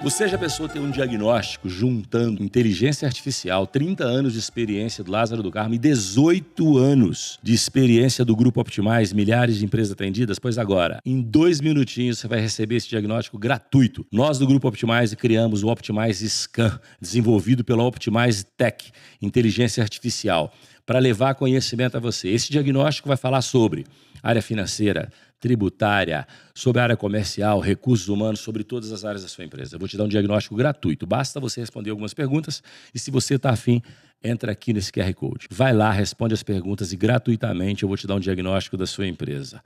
Você já pensou ter um diagnóstico juntando inteligência artificial, 30 anos de experiência do Lázaro do Carmo e 18 anos de experiência do Grupo Optimize, milhares de empresas atendidas? Pois agora, em 2 minutinhos você vai receber esse diagnóstico gratuito. Nós do Grupo Optimize criamos o Optimize Scan, desenvolvido pela Optimize Tech, inteligência artificial, para levar conhecimento a você. Esse diagnóstico vai falar sobre área financeira, tributária, sobre a área comercial, recursos humanos, sobre todas as áreas da sua empresa. Eu vou te dar um diagnóstico gratuito. Basta você responder algumas perguntas e, se você está afim, entra aqui nesse QR Code. Vai lá, responde as perguntas e gratuitamente eu vou te dar um diagnóstico da sua empresa.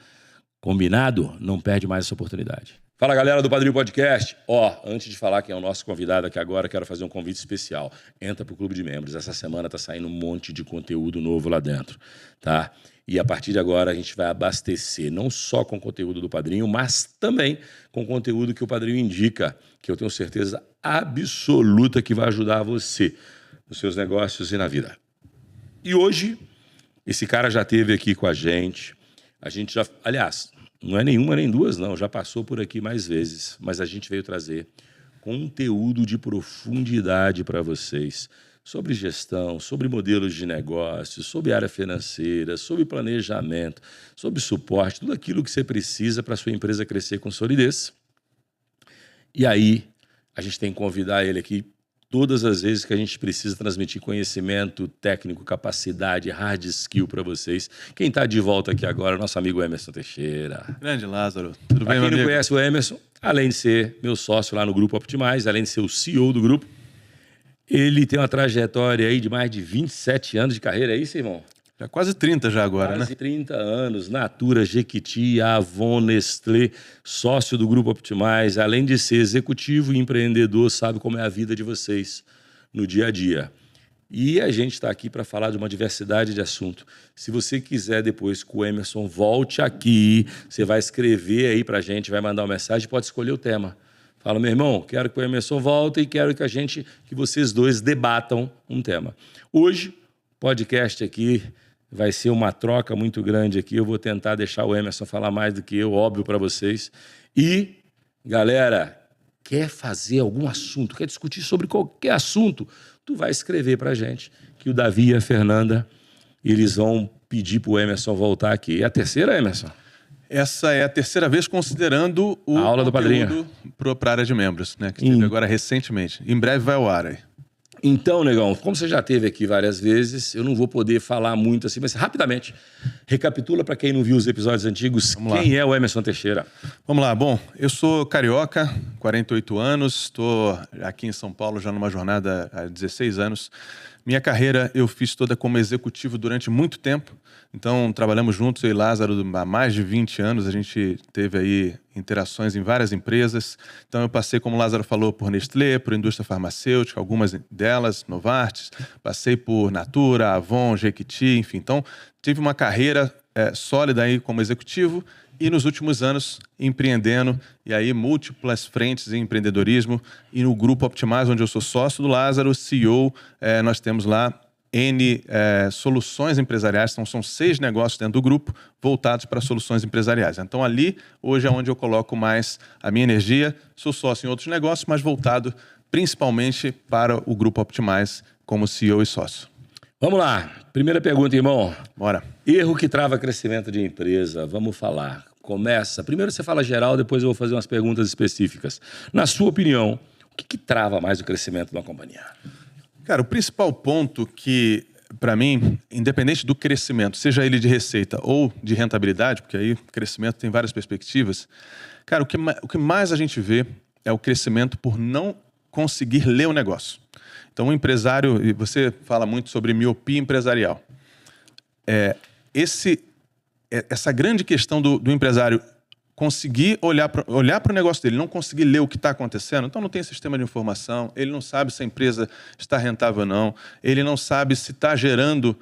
Combinado? Não perde mais essa oportunidade. Fala, galera do Padrinho Podcast. Antes de falar quem é o nosso convidado aqui agora, quero fazer um convite especial. Entra pro Clube de Membros. Essa semana tá saindo um monte de conteúdo novo lá dentro, tá? E a partir de agora a gente vai abastecer não só com conteúdo do Padrinho, mas também com conteúdo que o Padrinho indica, que eu tenho certeza absoluta que vai ajudar você nos seus negócios e na vida. E hoje, esse cara já esteve aqui com a gente. A gente já, aliás, não é nenhuma nem duas, não. Já passou por aqui mais vezes, mas a gente veio trazer conteúdo de profundidade para vocês sobre gestão, sobre modelos de negócio, sobre área financeira, sobre planejamento, sobre suporte, tudo aquilo que você precisa para a sua empresa crescer com solidez. E aí, a gente tem que convidar ele aqui todas as vezes que a gente precisa transmitir conhecimento técnico, capacidade, hard skill para vocês. Quem está de volta aqui agora é o nosso amigo Emerson Teixeira. Grande Lázaro, tudo bem, meu amigo? Para quem não conhece o Emerson, além de ser meu sócio lá no Grupo Optimize, além de ser o CEO do grupo, ele tem uma trajetória aí de mais de 27 anos de carreira, é isso, irmão? Já quase 30 já agora, quase né? 30 anos, Natura, Jequiti, Avon, Nestlé, sócio do Grupo Optimize, além de ser executivo e empreendedor, sabe como é a vida de vocês no dia a dia. E a gente está aqui para falar de uma diversidade de assuntos. Se você quiser depois que o Emerson volte aqui, você vai escrever aí para a gente, vai mandar uma mensagem, pode escolher o tema. Fala, meu irmão, quero que o Emerson volte e quero que vocês dois debatam um tema. Hoje, podcast aqui vai ser uma troca muito grande aqui. Eu vou tentar deixar o Emerson falar mais do que eu, óbvio, para vocês. E, galera, quer fazer algum assunto, quer discutir sobre qualquer assunto, tu vai escrever para a gente, que o Davi e a Fernanda, eles vão pedir para o Emerson voltar aqui. É a terceira, Emerson? Essa é a terceira vez considerando o a aula do Padrinho para a área de membros, né? Que teve agora recentemente. Em breve vai ao ar aí. Então, negão, como você já esteve aqui várias vezes, eu não vou poder falar muito assim, mas rapidamente, recapitula para quem não viu os episódios antigos, quem é o Emerson Teixeira? Vamos lá, bom, eu sou carioca, 48 anos, estou aqui em São Paulo já numa jornada há 16 anos. Minha carreira eu fiz toda como executivo durante muito tempo, então trabalhamos juntos, eu e Lázaro, há mais de 20 anos, a gente teve aí interações em várias empresas. Então eu passei, como o Lázaro falou, por Nestlé, por indústria farmacêutica, algumas delas, Novartis, passei por Natura, Avon, Jequiti, enfim. Então tive uma carreira sólida aí como executivo e nos últimos anos empreendendo, e aí múltiplas frentes em empreendedorismo, e no Grupo Optimize, onde eu sou sócio do Lázaro, CEO, nós temos lá N soluções empresariais, então são 6 negócios dentro do grupo voltados para soluções empresariais. Então ali, hoje é onde eu coloco mais a minha energia, sou sócio em outros negócios, mas voltado principalmente para o Grupo Optimize como CEO e sócio. Vamos lá, primeira pergunta, irmão. Bora. Erro que trava crescimento de empresa, vamos falar. Começa, primeiro você fala geral, depois eu vou fazer umas perguntas específicas. Na sua opinião, o que trava mais o crescimento de uma companhia? Cara, o principal ponto que, para mim, independente do crescimento, seja ele de receita ou de rentabilidade, porque aí crescimento tem várias perspectivas, cara, o que mais a gente vê é o crescimento por não conseguir ler o negócio. Então, o empresário, e você fala muito sobre miopia empresarial, essa grande questão do empresário conseguir olhar para o negócio dele, não conseguir ler o que está acontecendo, então não tem sistema de informação, ele não sabe se a empresa está rentável ou não, ele não sabe se está gerando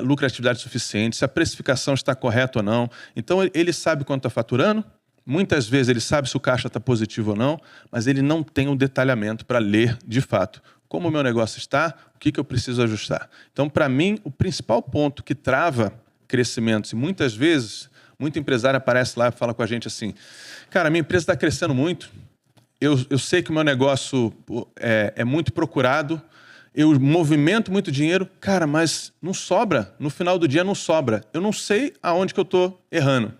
lucratividade suficiente, se a precificação está correta ou não. Então ele sabe quanto está faturando, muitas vezes ele sabe se o caixa está positivo ou não, mas ele não tem um detalhamento para ler de fato como o meu negócio está, o que eu preciso ajustar. Então, para mim, o principal ponto que trava crescimentos, e muitas vezes, muito empresário aparece lá e fala com a gente assim, cara, minha empresa está crescendo muito, eu sei que o meu negócio é muito procurado, eu movimento muito dinheiro, cara, mas não sobra. No final do dia não sobra. Eu não sei aonde que eu estou errando.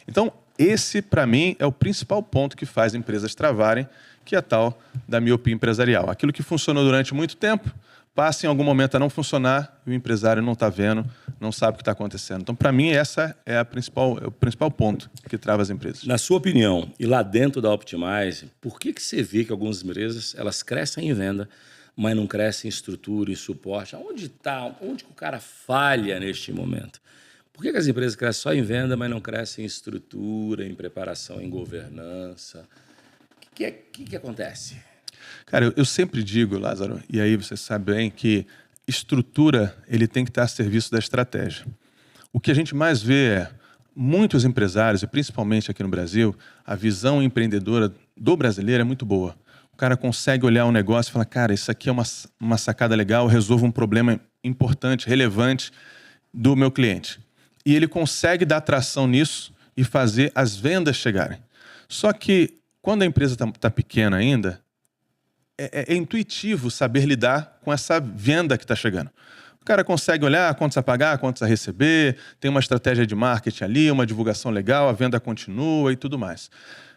Então, esse, para mim, é o principal ponto que faz empresas travarem, que é a tal da miopia empresarial. Aquilo que funcionou durante muito tempo, passa em algum momento a não funcionar e o empresário não está vendo, não sabe o que está acontecendo. Então, para mim, essa é o principal ponto que trava as empresas. Na sua opinião, e lá dentro da Optimize, por que você vê que algumas empresas elas crescem em venda, mas não crescem em estrutura, em suporte? Onde que o cara falha neste momento? Por que as empresas crescem só em venda, mas não crescem em estrutura, em preparação, em governança? O que acontece? Cara, eu sempre digo, Lázaro, e aí você sabe bem, que estrutura ele tem que estar a serviço da estratégia. O que a gente mais vê é muitos empresários, e principalmente aqui no Brasil, a visão empreendedora do brasileiro é muito boa. O cara consegue olhar um negócio e falar, cara, isso aqui é uma sacada legal, eu resolvo um problema importante, relevante do meu cliente. E ele consegue dar tração nisso e fazer as vendas chegarem. Só que quando a empresa está pequena ainda, é intuitivo saber lidar com essa venda que está chegando. O cara consegue olhar quantos a pagar, quantos a receber, tem uma estratégia de marketing ali, uma divulgação legal, a venda continua e tudo mais.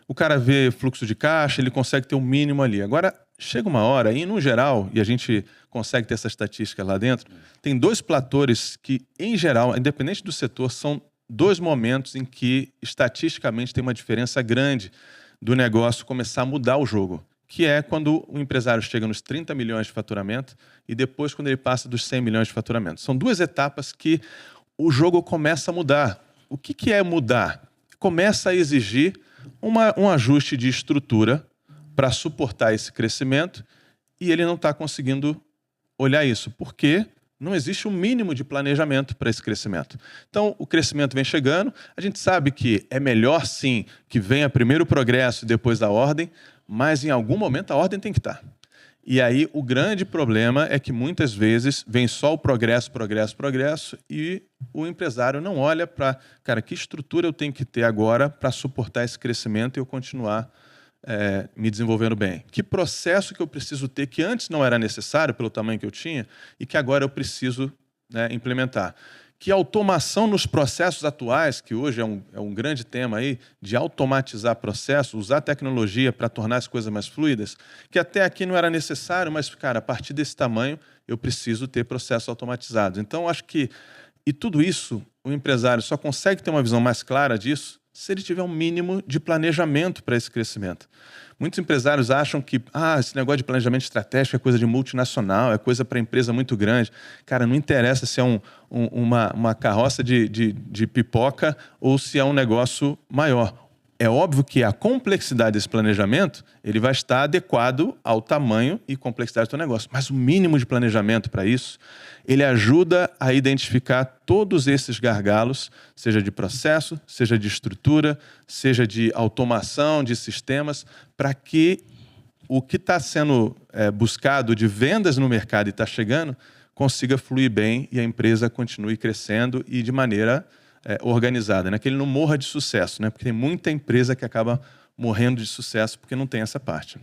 O cara vê fluxo de caixa, ele consegue ter um mínimo ali. Agora, chega uma hora, e no geral, e a gente consegue ter essa estatística lá dentro, tem dois platores que, em geral, independente do setor, são dois momentos em que, estatisticamente, tem uma diferença grande do negócio começar a mudar o jogo, que é quando o empresário chega nos 30 milhões de faturamento e depois quando ele passa dos 100 milhões de faturamento. São duas etapas que o jogo começa a mudar. O que é mudar? Começa a exigir um ajuste de estrutura para suportar esse crescimento e ele não está conseguindo olhar isso. Por quê? Não existe um mínimo de planejamento para esse crescimento. Então, o crescimento vem chegando, a gente sabe que é melhor, sim, que venha primeiro o progresso e depois a ordem, mas em algum momento a ordem tem que estar. E aí o grande problema é que muitas vezes vem só o progresso e o empresário não olha para, cara, que estrutura eu tenho que ter agora para suportar esse crescimento e eu continuar me desenvolvendo bem. Que processo que eu preciso ter que antes não era necessário pelo tamanho que eu tinha e que agora eu preciso, né, implementar. Que automação nos processos atuais, que hoje é um grande tema aí, de automatizar processos, usar tecnologia para tornar as coisas mais fluidas, que até aqui não era necessário, mas, cara, a partir desse tamanho eu preciso ter processos automatizados. Então, acho que, e tudo isso, o empresário só consegue ter uma visão mais clara disso se ele tiver um mínimo de planejamento para esse crescimento. Muitos empresários acham que esse negócio de planejamento estratégico é coisa de multinacional, é coisa para empresa muito grande. Cara, não interessa se é uma carroça de pipoca ou se é um negócio maior. É óbvio que a complexidade desse planejamento ele vai estar adequado ao tamanho e complexidade do seu negócio. Mas o mínimo de planejamento para isso, ele ajuda a identificar todos esses gargalos, seja de processo, seja de estrutura, seja de automação, de sistemas, para que o que está sendo buscado de vendas no mercado e está chegando, consiga fluir bem e a empresa continue crescendo e de maneira organizada, né? Que ele não morra de sucesso, né? Porque tem muita empresa que acaba morrendo de sucesso porque não tem essa parte.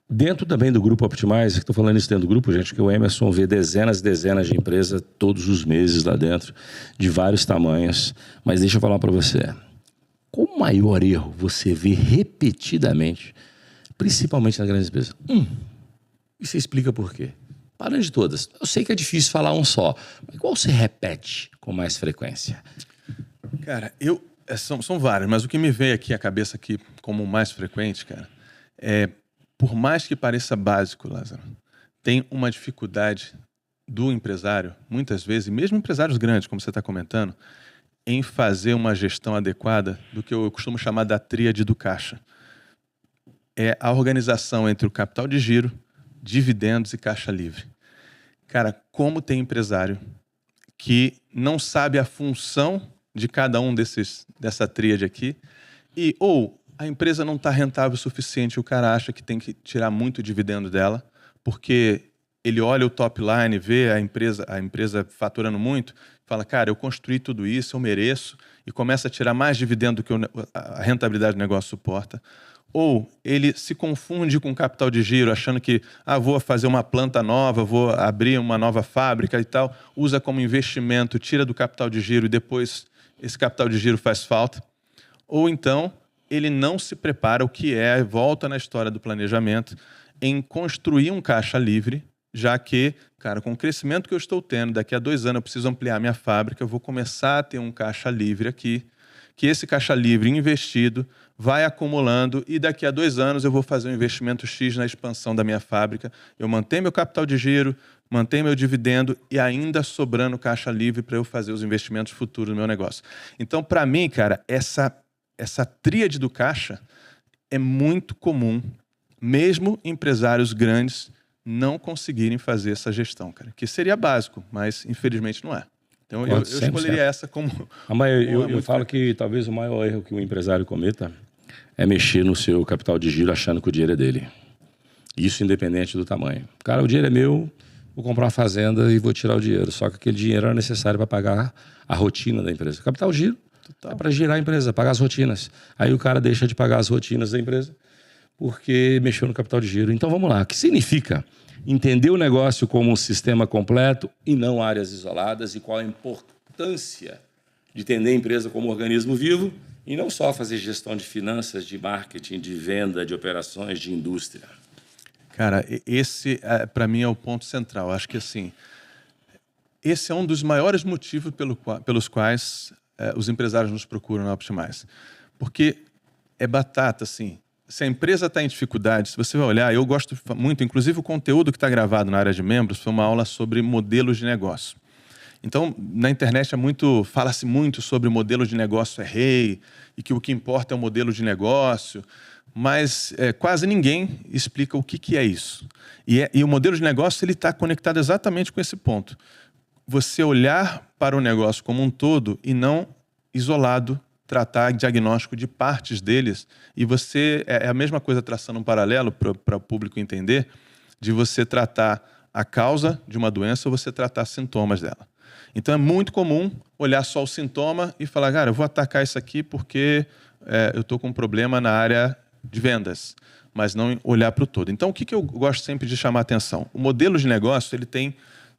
Dentro também do Grupo Optimize, estou falando isso dentro do grupo, gente, que o Emerson vê dezenas e dezenas de empresas todos os meses lá dentro, de vários tamanhos. Mas deixa eu falar para você, qual o maior erro você vê repetidamente, principalmente nas grandes empresas? E você explica por quê? Parando de todas. Eu sei que é difícil falar um só, mas qual você repete com mais frequência? Cara, são vários, mas o que me veio aqui à cabeça aqui como mais frequente, cara, por mais que pareça básico, Lázaro, tem uma dificuldade do empresário, muitas vezes, e mesmo empresários grandes, como você está comentando, em fazer uma gestão adequada do que eu costumo chamar da tríade do caixa. É a organização entre o capital de giro, dividendos e caixa livre. Cara, como tem empresário que não sabe a função de cada um dessa tríade aqui, ou a empresa não está rentável o suficiente, o cara acha que tem que tirar muito dividendo dela, porque ele olha o top line, vê a empresa faturando muito, fala, cara, eu construí tudo isso, eu mereço, e começa a tirar mais dividendo do que a rentabilidade do negócio suporta. O ou ele se confunde com capital de giro, achando que vou fazer uma planta nova, vou abrir uma nova fábrica e tal, usa como investimento, tira do capital de giro e depois esse capital de giro faz falta. Ou então ele não se prepara, o que volta na história do planejamento, em construir um caixa livre, já que, cara, com o crescimento que eu estou tendo, daqui a 2 anos eu preciso ampliar minha fábrica, eu vou começar a ter um caixa livre aqui, que esse caixa livre investido vai acumulando e daqui a 2 anos eu vou fazer um investimento X na expansão da minha fábrica, eu mantenho meu capital de giro, mantenho meu dividendo e ainda sobrando caixa livre para eu fazer os investimentos futuros no meu negócio. Então, para mim, cara, essa tríade do caixa é muito comum, mesmo empresários grandes não conseguirem fazer essa gestão, cara, que seria básico, mas infelizmente não é. Então, eu escolheria essa como... Eu falo que talvez o maior erro que o empresário cometa é mexer no seu capital de giro achando que o dinheiro é dele. Isso independente do tamanho. Cara, o dinheiro é meu, vou comprar uma fazenda e vou tirar o dinheiro. Só que aquele dinheiro era necessário para pagar a rotina da empresa. Capital giro é para girar a empresa, pagar as rotinas. Aí o cara deixa de pagar as rotinas da empresa porque mexeu no capital de giro. Então vamos lá. O que significa entender o negócio como um sistema completo e não áreas isoladas, e qual a importância de entender a empresa como um organismo vivo e não só fazer gestão de finanças, de marketing, de venda, de operações, de indústria? Cara, esse, para mim, é o ponto central. Acho que, assim, esse é um dos maiores motivos pelos quais os empresários nos procuram na Optimize. Porque é batata, assim. Se a empresa está em dificuldade, se você vai olhar, eu gosto muito, inclusive o conteúdo que está gravado na área de membros foi uma aula sobre modelos de negócio. Então, na internet fala-se muito sobre modelo de negócio é rei e que o que importa é o modelo de negócio, mas quase ninguém explica o que é isso. E o modelo de negócio está conectado exatamente com esse ponto. Você olhar para o negócio como um todo e não isolado, tratar diagnóstico de partes deles, e você é a mesma coisa, traçando um paralelo para o público entender, de você tratar a causa de uma doença ou você tratar sintomas dela. Então é muito comum olhar só o sintoma e falar, cara, eu vou atacar isso aqui porque eu estou com um problema na área de vendas, mas não olhar para o todo. Então o que eu gosto sempre de chamar a atenção? O modelo de negócio ele tem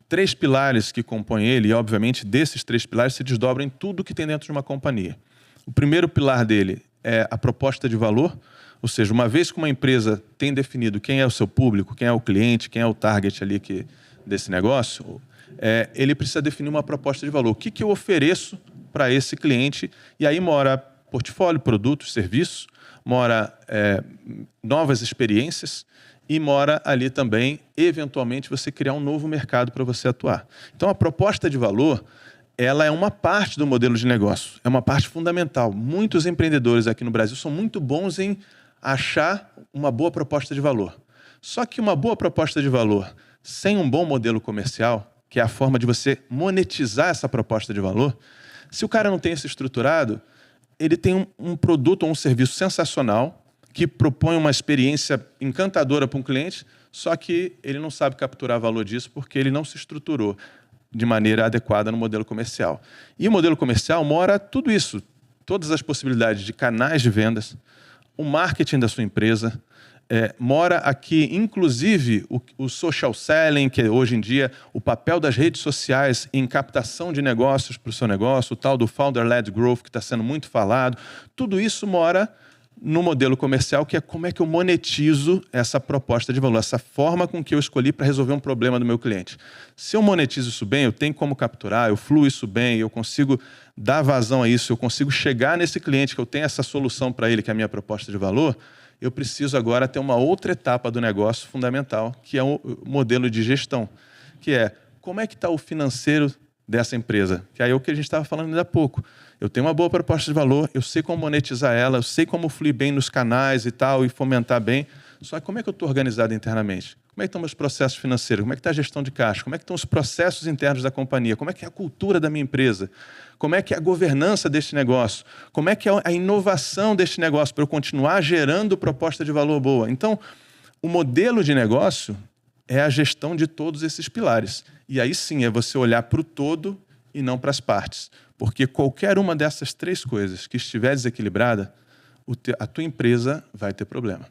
3 pilares que compõem ele, e obviamente desses 3 pilares se desdobram em tudo que tem dentro de uma companhia. O primeiro pilar dele é a proposta de valor, ou seja, uma vez que uma empresa tem definido quem é o seu público, quem é o cliente, quem é o target ali desse negócio, ele precisa definir uma proposta de valor. O que eu ofereço para esse cliente? E aí mora portfólio, produtos, serviços, mora novas experiências e mora ali também, eventualmente, você criar um novo mercado para você atuar. Então, a proposta de valor ela é uma parte do modelo de negócio, é uma parte fundamental. Muitos empreendedores aqui no Brasil são muito bons em achar uma boa proposta de valor. Só que uma boa proposta de valor sem um bom modelo comercial, que é a forma de você monetizar essa proposta de valor, se o cara não tem isso estruturado, ele tem um produto ou um serviço sensacional que propõe uma experiência encantadora para um cliente, só que ele não sabe capturar valor disso porque ele não se estruturou de maneira adequada no modelo comercial. E o modelo comercial mora tudo isso, todas as possibilidades de canais de vendas, o marketing da sua empresa, mora aqui, inclusive, o social selling, que é, hoje em dia, o papel das redes sociais em captação de negócios para o seu negócio, o tal do founder-led growth, que está sendo muito falado. Tudo isso mora no modelo comercial, que é como é que eu monetizo essa proposta de valor, essa forma com que eu escolhi para resolver um problema do meu cliente. Se eu monetizo isso bem, eu tenho como capturar, eu fluo isso bem, eu consigo dar vazão a isso, eu consigo chegar nesse cliente que eu tenho essa solução para ele, que é a minha proposta de valor, eu preciso agora ter uma outra etapa do negócio fundamental, que é o modelo de gestão, que é como é que está o financeiro dessa empresa, que aí é o que a gente estava falando ainda há pouco. Eu tenho uma boa proposta de valor, eu sei como monetizar ela, eu sei como fluir bem nos canais e tal, e fomentar bem, só que como é que eu estou organizado internamente? Como é que estão meus processos financeiros? Como é que está a gestão de caixa? Como é que estão os processos internos da companhia? Como é que é a cultura da minha empresa? Como é que é a governança deste negócio? Como é que é a inovação deste negócio para eu continuar gerando proposta de valor boa? Então, o modelo de negócio é a gestão de todos esses pilares. E aí sim, é você olhar para o todo e não para as partes. Porque qualquer uma dessas 3 coisas que estiver desequilibrada, a tua empresa vai ter problema.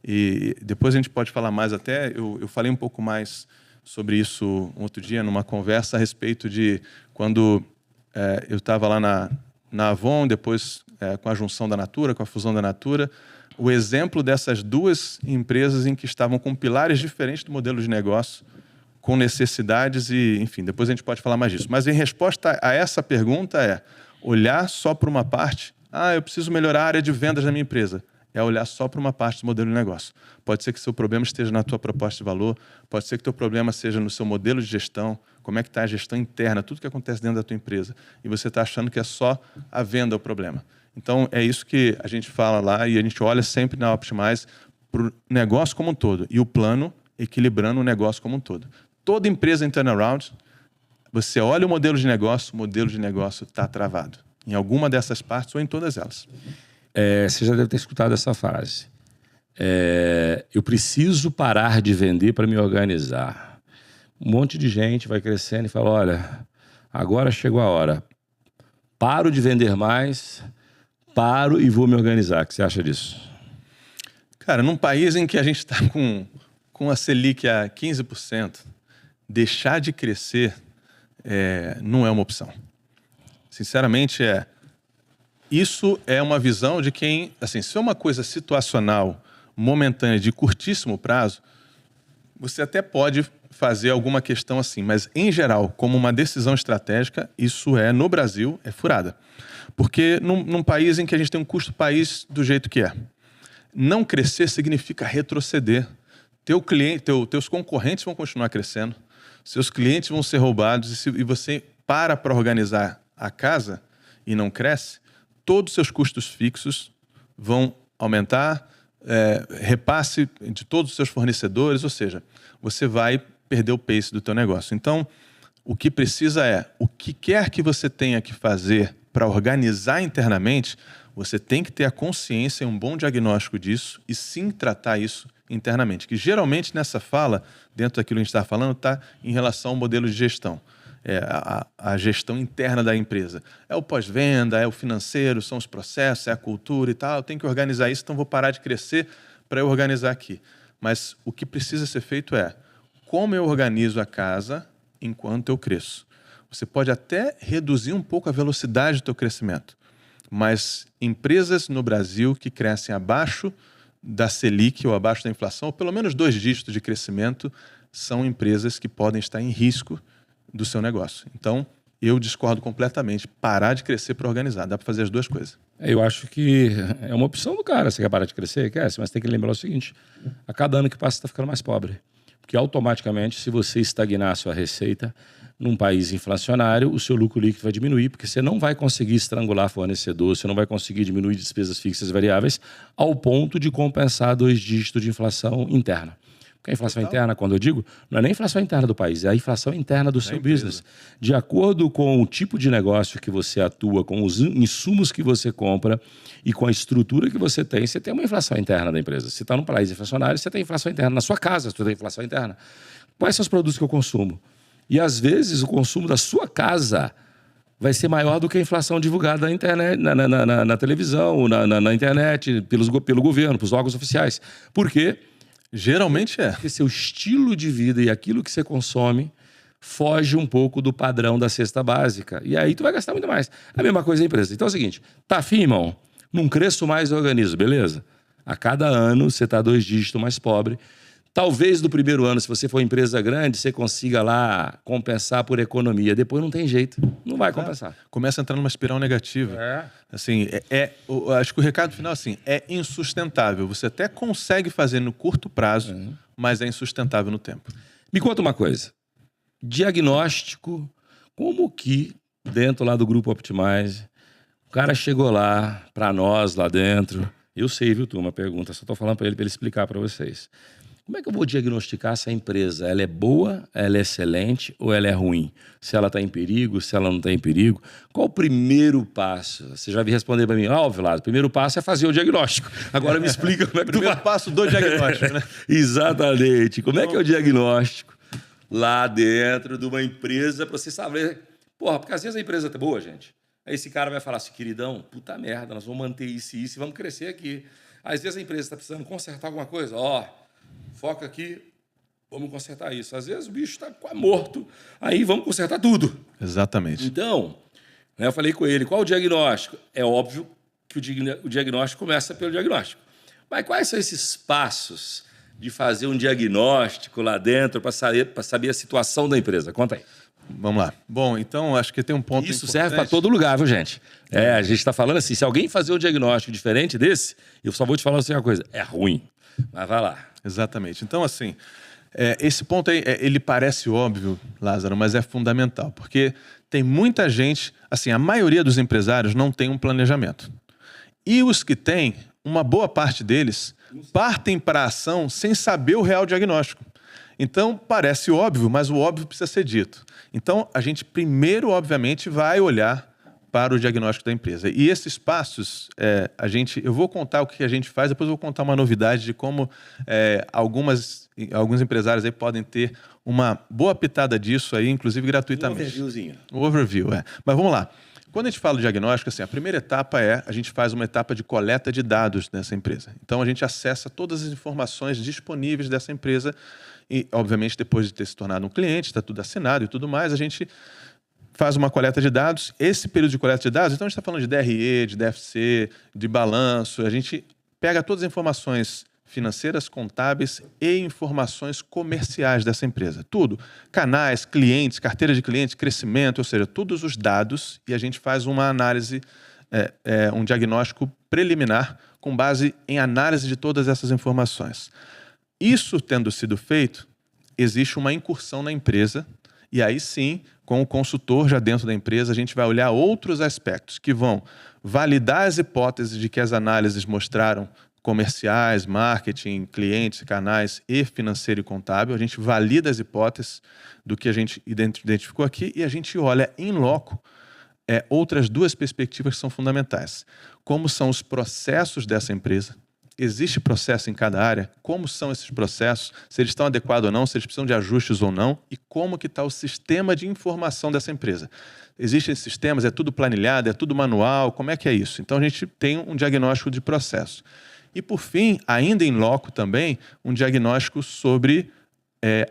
E depois a gente pode falar mais até, eu falei um pouco mais sobre isso um outro dia, numa conversa a respeito de quando eu estava lá na Avon, depois com a junção da Natura, com a fusão da Natura, o exemplo dessas duas empresas em que estavam com pilares diferentes do modelo de negócio, com necessidades e, enfim, depois a gente pode falar mais disso. Mas em resposta a essa pergunta olhar só para uma parte, eu preciso melhorar a área de vendas da minha empresa. É olhar só para uma parte do modelo de negócio. Pode ser que seu problema esteja na tua proposta de valor, pode ser que teu problema seja no seu modelo de gestão, como é que está a gestão interna, tudo que acontece dentro da tua empresa. E você está achando que é só a venda o problema. Então, é isso que a gente fala lá e a gente olha sempre na Optimize para o negócio como um todo. E o plano equilibrando o negócio como um todo. Toda empresa em turnaround, você olha o modelo de negócio está travado. Em alguma dessas partes ou em todas elas. Você já deve ter escutado essa frase. Eu preciso parar de vender para me organizar. Um monte de gente vai crescendo e fala, olha, agora chegou a hora. Paro de vender mais, paro e vou me organizar. O que você acha disso? Cara, num país em que a gente está com a Selic a 15%, deixar de crescer não é uma opção. Sinceramente, isso é uma visão de quem, assim, se é uma coisa situacional, momentânea, de curtíssimo prazo, você até pode fazer alguma questão assim, mas em geral, como uma decisão estratégica, isso no Brasil, é furada. Porque num país em que a gente tem um custo país do jeito que é, não crescer significa retroceder. Teus concorrentes vão continuar crescendo, seus clientes vão ser roubados, e você para organizar a casa e não cresce, todos os seus custos fixos vão aumentar, repasse de todos os seus fornecedores, ou seja, você vai perder o pace do teu negócio. Então, o que precisa o que quer que você tenha que fazer para organizar internamente, você tem que ter a consciência e um bom diagnóstico disso e sim tratar isso internamente. Que geralmente nessa fala, dentro daquilo que a gente está falando, está em relação ao modelo de gestão. A gestão interna da empresa. É o pós-venda, é o financeiro, são os processos, é a cultura e tal. Eu tenho que organizar isso, então vou parar de crescer para eu organizar aqui. Mas o que precisa ser feito como eu organizo a casa enquanto eu cresço. Você pode até reduzir um pouco a velocidade do teu crescimento, mas empresas no Brasil que crescem abaixo da Selic ou abaixo da inflação, ou pelo menos 2 dígitos de crescimento, são empresas que podem estar em risco do seu negócio. Então, eu discordo completamente. Parar de crescer para organizar. Dá para fazer as duas coisas. Eu acho que é uma opção do cara. Você quer parar de crescer? Quer, mas tem que lembrar o seguinte. A cada ano que passa, você está ficando mais pobre. Porque automaticamente, se você estagnar a sua receita num país inflacionário, o seu lucro líquido vai diminuir, porque você não vai conseguir estrangular fornecedor, você não vai conseguir diminuir despesas fixas e variáveis ao ponto de compensar 2 dígitos de inflação interna. Porque a inflação interna, quando eu digo, não é nem a inflação interna do país, é a inflação interna do seu business. De acordo com o tipo de negócio que você atua, com os insumos que você compra e com a estrutura que você tem uma inflação interna da empresa. Se está num país inflacionário, você tem inflação interna. Na sua casa, você tem inflação interna. Quais são os produtos que eu consumo? E, às vezes, o consumo da sua casa vai ser maior do que a inflação divulgada na internet, na televisão, na internet, pelo governo, pelos órgãos oficiais. Por quê? Geralmente Porque seu estilo de vida e aquilo que você consome foge um pouco do padrão da cesta básica. E aí tu vai gastar muito mais. A mesma coisa a empresa. Então é o seguinte, tá afim, irmão? Não cresço mais o organismo, beleza? A cada ano você tá 2 dígitos mais pobre. Talvez no primeiro ano, se você for empresa grande, você consiga lá compensar por economia. Depois não tem jeito, não vai compensar. Começa a entrar numa espiral negativa. Assim, acho que o recado final assim, é insustentável. Você até consegue fazer no curto prazo, mas é insustentável no tempo. Me conta uma coisa. Diagnóstico, como que dentro lá do Grupo Optimize, o cara chegou lá, para nós lá dentro, eu sei, viu, turma, pergunta, só estou falando para ele explicar para vocês. Como é que eu vou diagnosticar se a empresa ela é boa, ela é excelente ou ela é ruim? Se ela está em perigo, se ela não está em perigo? Qual o primeiro passo? Você já me responder para mim, Vilado, o primeiro passo é fazer o diagnóstico. Agora me explica como é que primeiro passo do diagnóstico, né? Exatamente. Como é que é o diagnóstico lá dentro de uma empresa para você saber? Porra, porque às vezes a empresa é boa, gente. Aí esse cara vai falar assim, queridão, puta merda, nós vamos manter isso e isso e vamos crescer aqui. Às vezes a empresa está precisando consertar alguma coisa, foca aqui, vamos consertar isso. Às vezes o bicho está quase morto, aí vamos consertar tudo. Exatamente. Então, né, eu falei com ele, qual o diagnóstico? É óbvio que o diagnóstico começa pelo diagnóstico. Mas quais são esses passos de fazer um diagnóstico lá dentro para saber a situação da empresa? Conta aí. Vamos lá. Bom, então acho que tem um ponto Isso importante. serve para todo lugar, viu, gente? A gente está falando assim, se alguém fazer um diagnóstico diferente desse, eu só vou te falar assim uma coisa, é ruim, mas vai lá. Exatamente. Então, assim, esse ponto aí, ele parece óbvio, Lázaro, mas é fundamental, porque tem muita gente, assim, a maioria dos empresários não tem um planejamento. E os que têm, uma boa parte deles, partem para a ação sem saber o real diagnóstico. Então, parece óbvio, mas o óbvio precisa ser dito. Então, a gente primeiro, obviamente, vai olhar para o diagnóstico da empresa. E esses passos, eu vou contar o que a gente faz, depois eu vou contar uma novidade de como alguns empresários aí podem ter uma boa pitada disso aí, inclusive gratuitamente. Um overviewzinho. O overview, Mas vamos lá. Quando a gente fala de diagnóstico, assim, a primeira etapa a gente faz uma etapa de coleta de dados dessa empresa. Então, a gente acessa todas as informações disponíveis dessa empresa e, obviamente, depois de ter se tornado um cliente, está tudo assinado e tudo mais, a gente faz uma coleta de dados. Esse período de coleta de dados, então a gente está falando de DRE, de DFC, de balanço, a gente pega todas as informações financeiras, contábeis e informações comerciais dessa empresa. Tudo. Canais, clientes, carteira de clientes, crescimento, ou seja, todos os dados, e a gente faz uma análise, um diagnóstico preliminar com base em análise de todas essas informações. Isso tendo sido feito, existe uma incursão na empresa, e aí sim, com o consultor já dentro da empresa, a gente vai olhar outros aspectos que vão validar as hipóteses de que as análises mostraram comerciais, marketing, clientes, canais e financeiro e contábil. A gente valida as hipóteses do que a gente identificou aqui e a gente olha em loco outras duas perspectivas que são fundamentais. Como são os processos dessa empresa? Existe processo em cada área? Como são esses processos? Se eles estão adequados ou não? Se eles precisam de ajustes ou não? E como que está o sistema de informação dessa empresa? Existem sistemas? É tudo planilhado? É tudo manual? Como é que é isso? Então, a gente tem um diagnóstico de processo. E, por fim, ainda em loco também, um diagnóstico sobre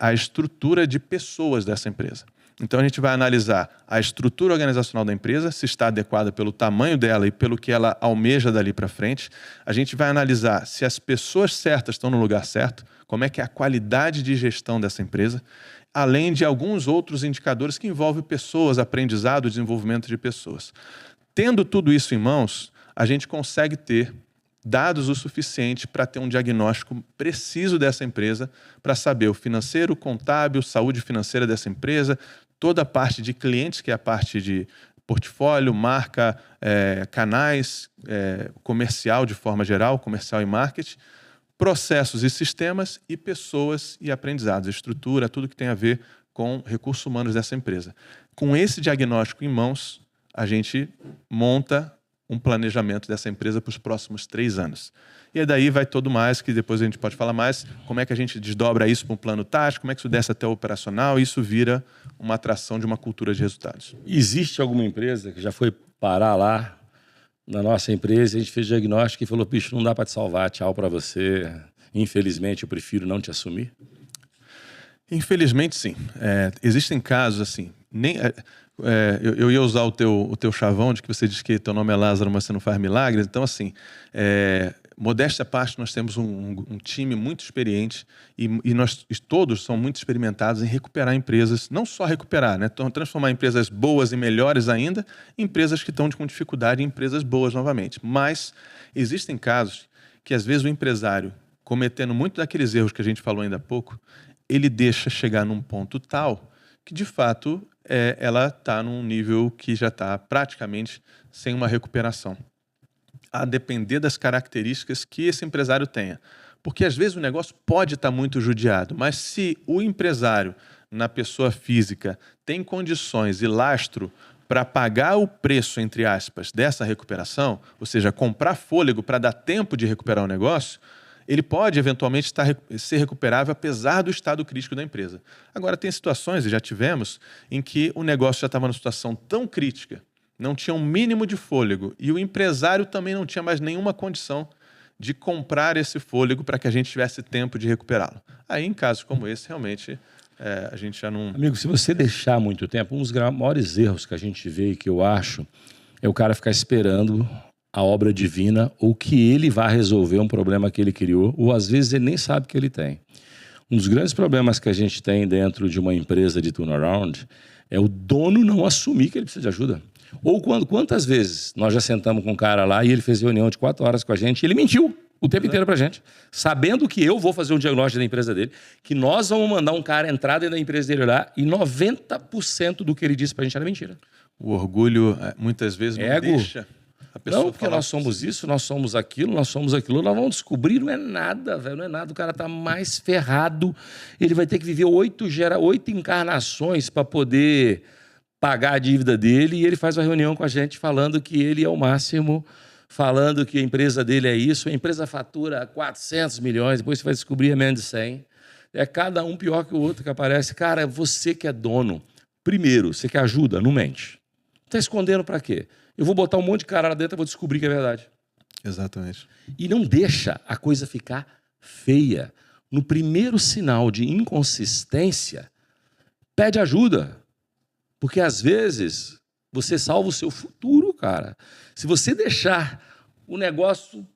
a estrutura de pessoas dessa empresa. Então, a gente vai analisar a estrutura organizacional da empresa, se está adequada pelo tamanho dela e pelo que ela almeja dali para frente. A gente vai analisar se as pessoas certas estão no lugar certo, como é que é a qualidade de gestão dessa empresa, além de alguns outros indicadores que envolvem pessoas, aprendizado, desenvolvimento de pessoas. Tendo tudo isso em mãos, a gente consegue ter dados o suficiente para ter um diagnóstico preciso dessa empresa, para saber o financeiro, contábil, saúde financeira dessa empresa, toda a parte de clientes, que é a parte de portfólio, marca, canais, comercial de forma geral, comercial e marketing, processos e sistemas e pessoas e aprendizados, estrutura, tudo que tem a ver com recursos humanos dessa empresa. Com esse diagnóstico em mãos, a gente monta um planejamento dessa empresa para os próximos 3 anos. E aí daí vai todo mais, que depois a gente pode falar mais, como é que a gente desdobra isso para um plano tático, como é que isso desce até o operacional, e isso vira uma atração de uma cultura de resultados. Existe alguma empresa que já foi parar lá na nossa empresa, a gente fez diagnóstico e falou, bicho, não dá para te salvar, tchau para você, infelizmente eu prefiro não te assumir? Infelizmente, sim. Existem casos assim, eu ia usar o teu chavão de que você diz que teu nome é Lázaro, mas você não faz milagres. Então, assim, modéstia à parte, nós temos um time muito experiente e nós todos são muito experimentados em recuperar empresas, não só recuperar, né? Transformar empresas boas e melhores ainda em empresas que estão com dificuldade em empresas boas novamente. Mas existem casos que, às vezes, o empresário, cometendo muito daqueles erros que a gente falou ainda há pouco, ele deixa chegar num ponto tal que, de fato, ela está num nível que já está praticamente sem uma recuperação. A depender das características que esse empresário tenha. Porque, às vezes, o negócio pode estar muito judiado, mas se o empresário, na pessoa física, tem condições e lastro para pagar o preço, entre aspas, dessa recuperação, ou seja, comprar fôlego para dar tempo de recuperar o negócio, ele pode, eventualmente, ser recuperável apesar do estado crítico da empresa. Agora, tem situações, e já tivemos, em que o negócio já estava numa situação tão crítica não tinha um mínimo de fôlego. E o empresário também não tinha mais nenhuma condição de comprar esse fôlego para que a gente tivesse tempo de recuperá-lo. Aí, em casos como esse, realmente, a gente já não... Amigo, se você deixar muito tempo, um dos maiores erros que a gente vê e que eu acho é o cara ficar esperando a obra divina ou que ele vá resolver um problema que ele criou, ou às vezes ele nem sabe que ele tem. Um dos grandes problemas que a gente tem dentro de uma empresa de turnaround é o dono não assumir que ele precisa de ajuda. Ou quantas vezes nós já sentamos com um cara lá e ele fez reunião de 4 horas com a gente e ele mentiu o tempo inteiro pra gente, sabendo que eu vou fazer um diagnóstico da empresa dele, que nós vamos mandar um cara entrar dentro da empresa dele lá e 90% do que ele disse pra gente era mentira. O orgulho, muitas vezes, não deixa a pessoa não, porque falar. nós somos isso, nós somos aquilo, nós vamos descobrir, não é nada, velho, não é nada, o cara tá mais ferrado, ele vai ter que viver 8 encarnações para poder pagar a dívida dele e ele faz uma reunião com a gente falando que ele é o máximo, falando que a empresa dele é isso, a empresa fatura 400 milhões, depois você vai descobrir é menos de 100. É cada um pior que o outro que aparece. Cara, você que é dono, primeiro, você que ajuda, não mente. Está escondendo para quê? Eu vou botar um monte de cara lá dentro e vou descobrir que é verdade. Exatamente. E não deixa a coisa ficar feia. No primeiro sinal de inconsistência, pede ajuda. Porque, às vezes, você salva o seu futuro, cara. Se você deixar o negócio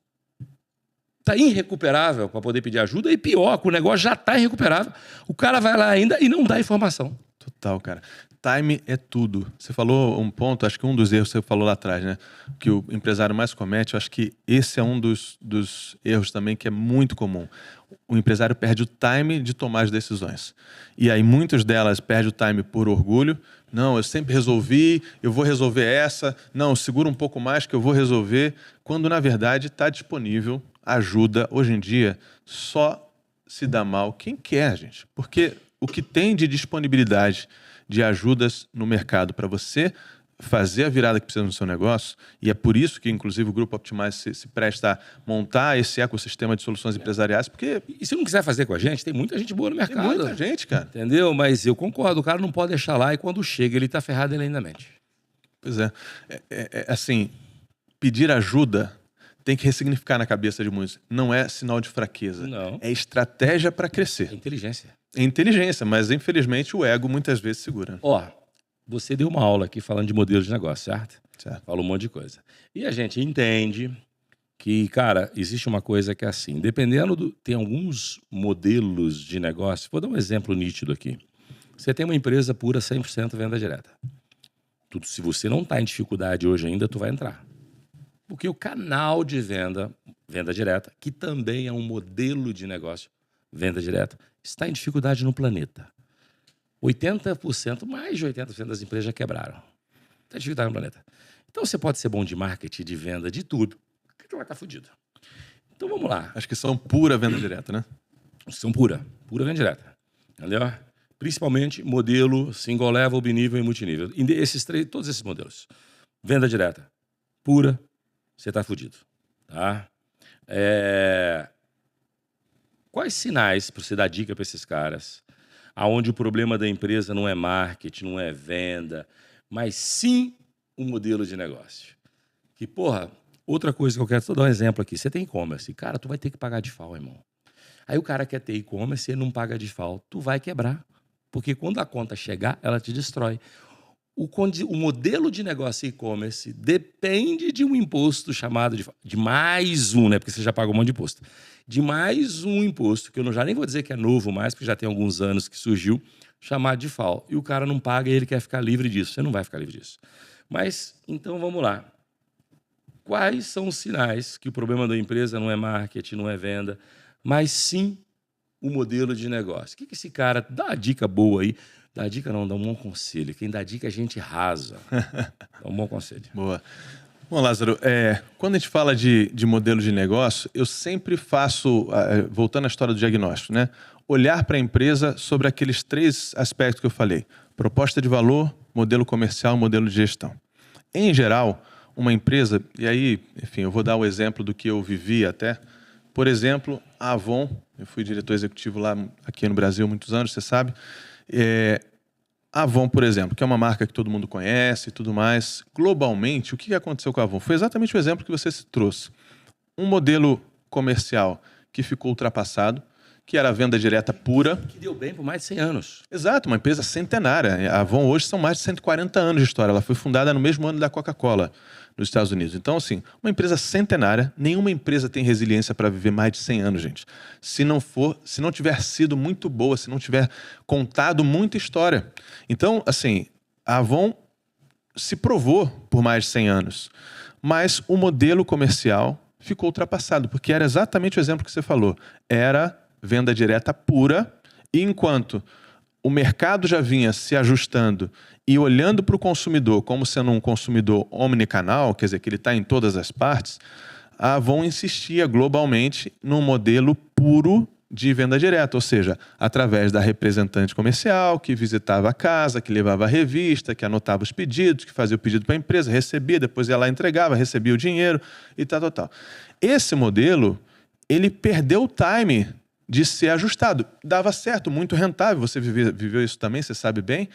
tá irrecuperável para poder pedir ajuda, e pior, que o negócio já está irrecuperável, o cara vai lá ainda e não dá informação. Total, cara. Time é tudo. Você falou um ponto, acho que um dos erros que você falou lá atrás, né? Que o empresário mais comete, eu acho que esse é um dos erros também que é muito comum. O empresário perde o time de tomar as decisões. E aí muitas delas perde o time por orgulho. Não, eu sempre resolvi, eu vou resolver essa. Não, segura um pouco mais que eu vou resolver. Quando, na verdade, está disponível ajuda. Hoje em dia, só se dá mal quem quer, gente. Porque o que tem de disponibilidade de ajudas no mercado para você fazer a virada que precisa no seu negócio, e é por isso que, inclusive, o Grupo Optimize se presta a montar esse ecossistema de soluções empresariais, porque... E se não quiser fazer com a gente, tem muita gente boa no mercado. Tem muita gente, cara. Entendeu? Mas eu concordo, o cara não pode deixar lá e quando chega ele tá ferrado, ele ainda mente. Pois é. Assim, pedir ajuda tem que ressignificar na cabeça de muitos. Não é sinal de fraqueza. Não. É estratégia para crescer. É inteligência. É inteligência, mas infelizmente o ego muitas vezes segura. Ó, você deu uma aula aqui falando de modelo de negócio, certo? Certo. Falou um monte de coisa. E a gente entende que, cara, existe uma coisa que é assim, tem alguns modelos de negócio, vou dar um exemplo nítido aqui. Você tem uma empresa pura 100% venda direta. Se você não está em dificuldade hoje ainda, tu vai entrar. Porque o canal de venda direta, que também é um modelo de negócio, venda direta, está em dificuldade no planeta. 80%, mais de 80% das empresas já quebraram. Está em dificuldade no planeta. Então você pode ser bom de marketing, de venda, de tudo, que tu vai estar fudido. Então vamos lá. Acho que são pura venda direta, né? São pura venda direta. Entendeu? Principalmente modelo single level, binível e multinível. Todos esses modelos. Venda direta, pura, você está fudido. Tá? Quais sinais, para você dar dica para esses caras, aonde o problema da empresa não é marketing, não é venda, mas sim o modelo de negócio? Que, porra, outra coisa que eu quero só dar um exemplo aqui. Você tem e-commerce. Cara, tu vai ter que pagar de FAO, irmão. Aí o cara quer ter e-commerce e ele não paga de FAO. Tu vai quebrar. Porque quando a conta chegar, ela te destrói. O modelo de negócio e-commerce depende de um imposto chamado de mais um, né? Porque você já paga um monte de imposto. De mais um imposto, que eu já nem vou dizer que é novo mais, porque já tem alguns anos que surgiu, chamado de FAO. E o cara não paga e ele quer ficar livre disso. Você não vai ficar livre disso. Mas, então vamos lá. Quais são os sinais que o problema da empresa não é marketing, não é venda, mas sim o modelo de negócio? O que esse cara... Dá uma dica boa aí. Dá dica não, dá um bom conselho. Quem dá dica, a gente rasa. Dá um bom conselho. Boa. Bom, Lázaro, quando a gente fala de modelo de negócio, eu sempre faço, voltando à história do diagnóstico, né? Olhar para a empresa sobre aqueles 3 aspectos que eu falei. Proposta de valor, modelo comercial, modelo de gestão. Em geral, uma empresa, e aí, enfim, eu vou dar o exemplo do que eu vivi até. Por exemplo, a Avon, eu fui diretor executivo lá aqui no Brasil há muitos anos, você sabe. A Avon, por exemplo, que é uma marca que todo mundo conhece e tudo mais, globalmente, o que aconteceu com a Avon? Foi exatamente o exemplo que você se trouxe. Um modelo comercial que ficou ultrapassado, que era a venda direta pura. Que deu bem por mais de 100 anos. Exato, uma empresa centenária. A Avon hoje são mais de 140 anos de história. Ela foi fundada no mesmo ano da Coca-Cola, nos Estados Unidos. Então, assim, uma empresa centenária, nenhuma empresa tem resiliência para viver mais de 100 anos, gente. Se não tiver sido muito boa, se não tiver contado muita história. Então, assim, a Avon se provou por mais de 100 anos. Mas o modelo comercial ficou ultrapassado, porque era exatamente o exemplo que você falou. Era venda direta pura, e enquanto o mercado já vinha se ajustando e olhando para o consumidor como sendo um consumidor omnicanal, quer dizer, que ele está em todas as partes, a Avon insistia globalmente num modelo puro de venda direta, ou seja, através da representante comercial, que visitava a casa, que levava a revista, que anotava os pedidos, que fazia o pedido para a empresa, recebia, depois ia lá, entregava, recebia o dinheiro e tal. Esse modelo, ele perdeu o time de ser ajustado. Dava certo, muito rentável, você viveu isso também, você sabe bem.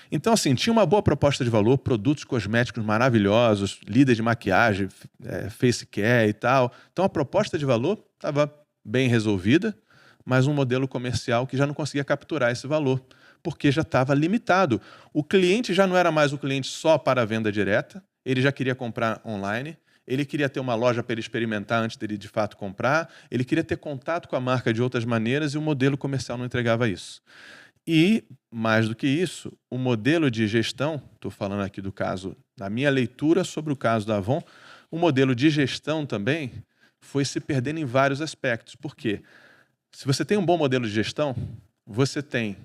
Então, assim, tinha uma boa proposta de valor, produtos cosméticos maravilhosos, líder de maquiagem, face care e tal. Então, a proposta de valor estava bem resolvida, mas um modelo comercial que já não conseguia capturar esse valor, porque já estava limitado. O cliente já não era mais o cliente só para a venda direta, ele já queria comprar online, ele queria ter uma loja para ele experimentar antes dele de fato comprar, ele queria ter contato com a marca de outras maneiras e o modelo comercial não entregava isso. E, mais do que isso, o modelo de gestão, estou falando aqui do caso, da minha leitura sobre o caso da Avon, o modelo de gestão também foi se perdendo em vários aspectos. Por quê? Se você tem um bom modelo de gestão, você tem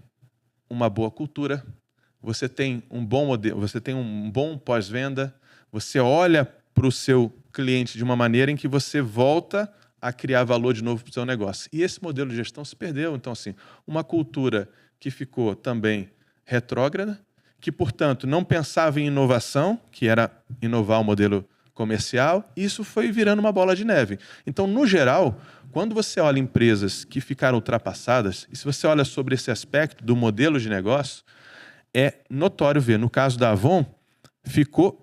uma boa cultura, você tem um bom modelo, você tem um bom pós-venda, você olha para o seu cliente de uma maneira em que você volta a criar valor de novo para o seu negócio. E esse modelo de gestão se perdeu. Então, assim, uma cultura que ficou também retrógrada, que, portanto, não pensava em inovação, que era inovar o modelo comercial, e isso foi virando uma bola de neve. Então, no geral, quando você olha empresas que ficaram ultrapassadas, e se você olha sobre esse aspecto do modelo de negócio, é notório ver, no caso da Avon,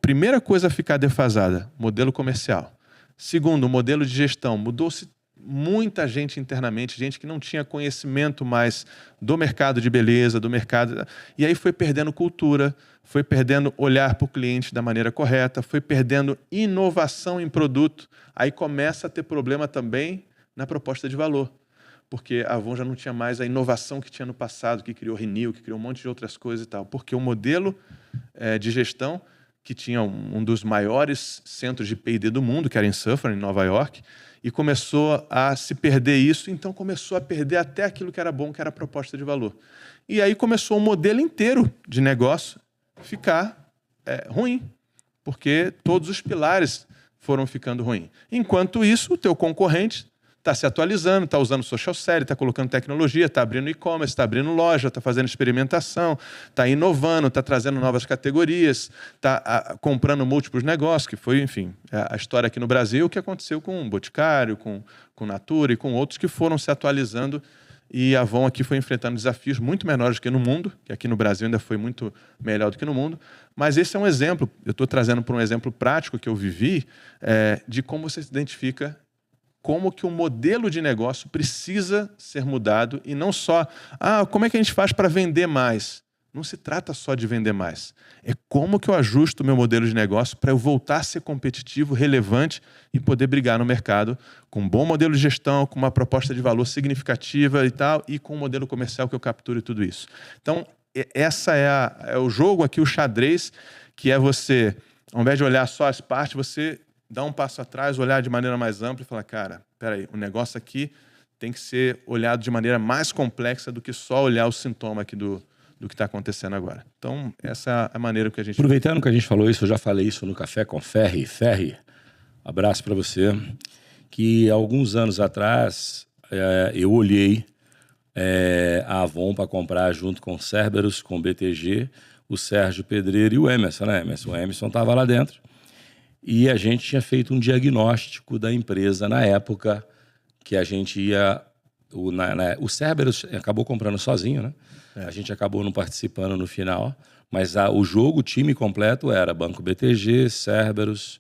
primeira coisa a ficar defasada, modelo comercial. Segundo, o modelo de gestão. Mudou-se muita gente internamente, gente que não tinha conhecimento mais do mercado de beleza, do mercado... E aí foi perdendo cultura, foi perdendo olhar para o cliente da maneira correta, foi perdendo inovação em produto. Aí começa a ter problema também na proposta de valor, porque a Avon já não tinha mais a inovação que tinha no passado, que criou Renew, que criou um monte de outras coisas e tal, porque o modelo de gestão, que tinha um dos maiores centros de P&D do mundo, que era em Suffern, em Nova York, e começou a se perder isso, então começou a perder até aquilo que era bom, que era a proposta de valor. E aí começou o modelo inteiro de negócio ficar ruim, porque todos os pilares foram ficando ruins. Enquanto isso, o teu concorrente está se atualizando, está usando social selling, está colocando tecnologia, está abrindo e-commerce, está abrindo loja, está fazendo experimentação, está inovando, está trazendo novas categorias, está comprando múltiplos negócios, que foi, enfim, a história aqui no Brasil, o que aconteceu com o Boticário, com Natura e com outros que foram se atualizando, e a Avon aqui foi enfrentando desafios muito menores do que no mundo, que aqui no Brasil ainda foi muito melhor do que no mundo, mas esse é um exemplo, eu estou trazendo para um exemplo prático que eu vivi, de como você se identifica como que o modelo de negócio precisa ser mudado e não só, como é que a gente faz para vender mais? Não se trata só de vender mais. É como que eu ajusto o meu modelo de negócio para eu voltar a ser competitivo, relevante e poder brigar no mercado com um bom modelo de gestão, com uma proposta de valor significativa e tal, e com um modelo comercial que eu capture tudo isso. Então, essa é o jogo aqui, o xadrez, que é você, ao invés de olhar só as partes, você dar um passo atrás, olhar de maneira mais ampla e falar, cara, peraí, o negócio aqui tem que ser olhado de maneira mais complexa do que só olhar o sintoma aqui do que está acontecendo agora. Então, essa é a maneira que a gente... Aproveitando que a gente falou isso, eu já falei isso no Café com Ferri. Ferri, abraço para você, que alguns anos atrás eu olhei a Avon para comprar junto com o Cerberus, com o BTG, o Sérgio Pedreiro e o Emerson, né? O Emerson estava lá dentro. E a gente tinha feito um diagnóstico da empresa na época que a gente ia O Cerberus acabou comprando sozinho, né? A gente acabou não participando no final, mas o jogo, o time completo era Banco BTG, Cerberus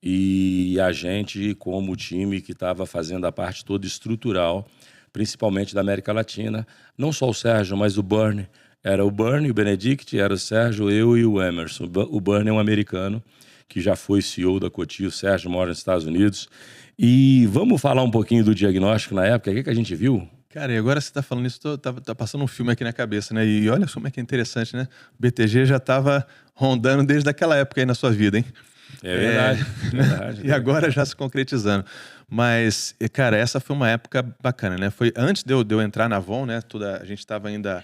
e a gente como time que estava fazendo a parte toda estrutural, principalmente da América Latina. Não só o Sérgio, mas o Bernie. Era o Bernie, o Benedict, era o Sérgio, eu e o Emerson. O Bernie é um americano que já foi CEO da Coty, o Sérgio mora nos Estados Unidos. E vamos falar um pouquinho do diagnóstico na época, o que a gente viu? Cara, e agora você tá falando isso, tá passando um filme aqui na cabeça, né? E olha como é que é interessante, né? O BTG já tava rondando desde aquela época aí na sua vida, hein? É verdade. Verdade. E agora já se concretizando. Mas, cara, essa foi uma época bacana, né? Foi antes de eu entrar na Avon, né? A gente estava ainda...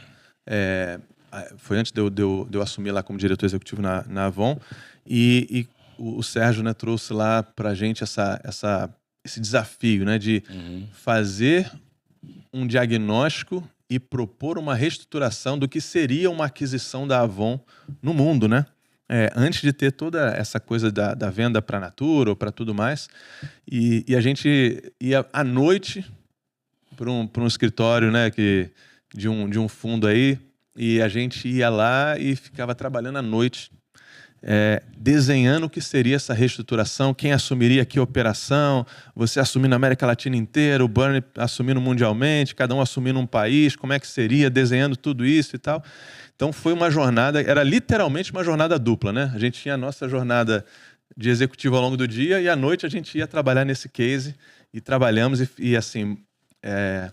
foi antes de eu assumir lá como diretor executivo na Avon. E o Sérgio, né, trouxe lá pra gente esse desafio, né? De fazer um diagnóstico e propor uma reestruturação do que seria uma aquisição da Avon no mundo, né? Antes de ter toda essa coisa da venda para a Natura ou para tudo mais. E a gente ia à noite para um escritório, né, de um fundo aí, e a gente ia lá e ficava trabalhando à noite, desenhando o que seria essa reestruturação, quem assumiria que operação, você assumindo na América Latina inteira, o Bernie assumindo mundialmente, cada um assumindo um país, como é que seria, desenhando tudo isso e tal. Então foi uma jornada, era literalmente uma jornada dupla, né? A gente tinha a nossa jornada de executivo ao longo do dia e à noite a gente ia trabalhar nesse case e trabalhamos e assim...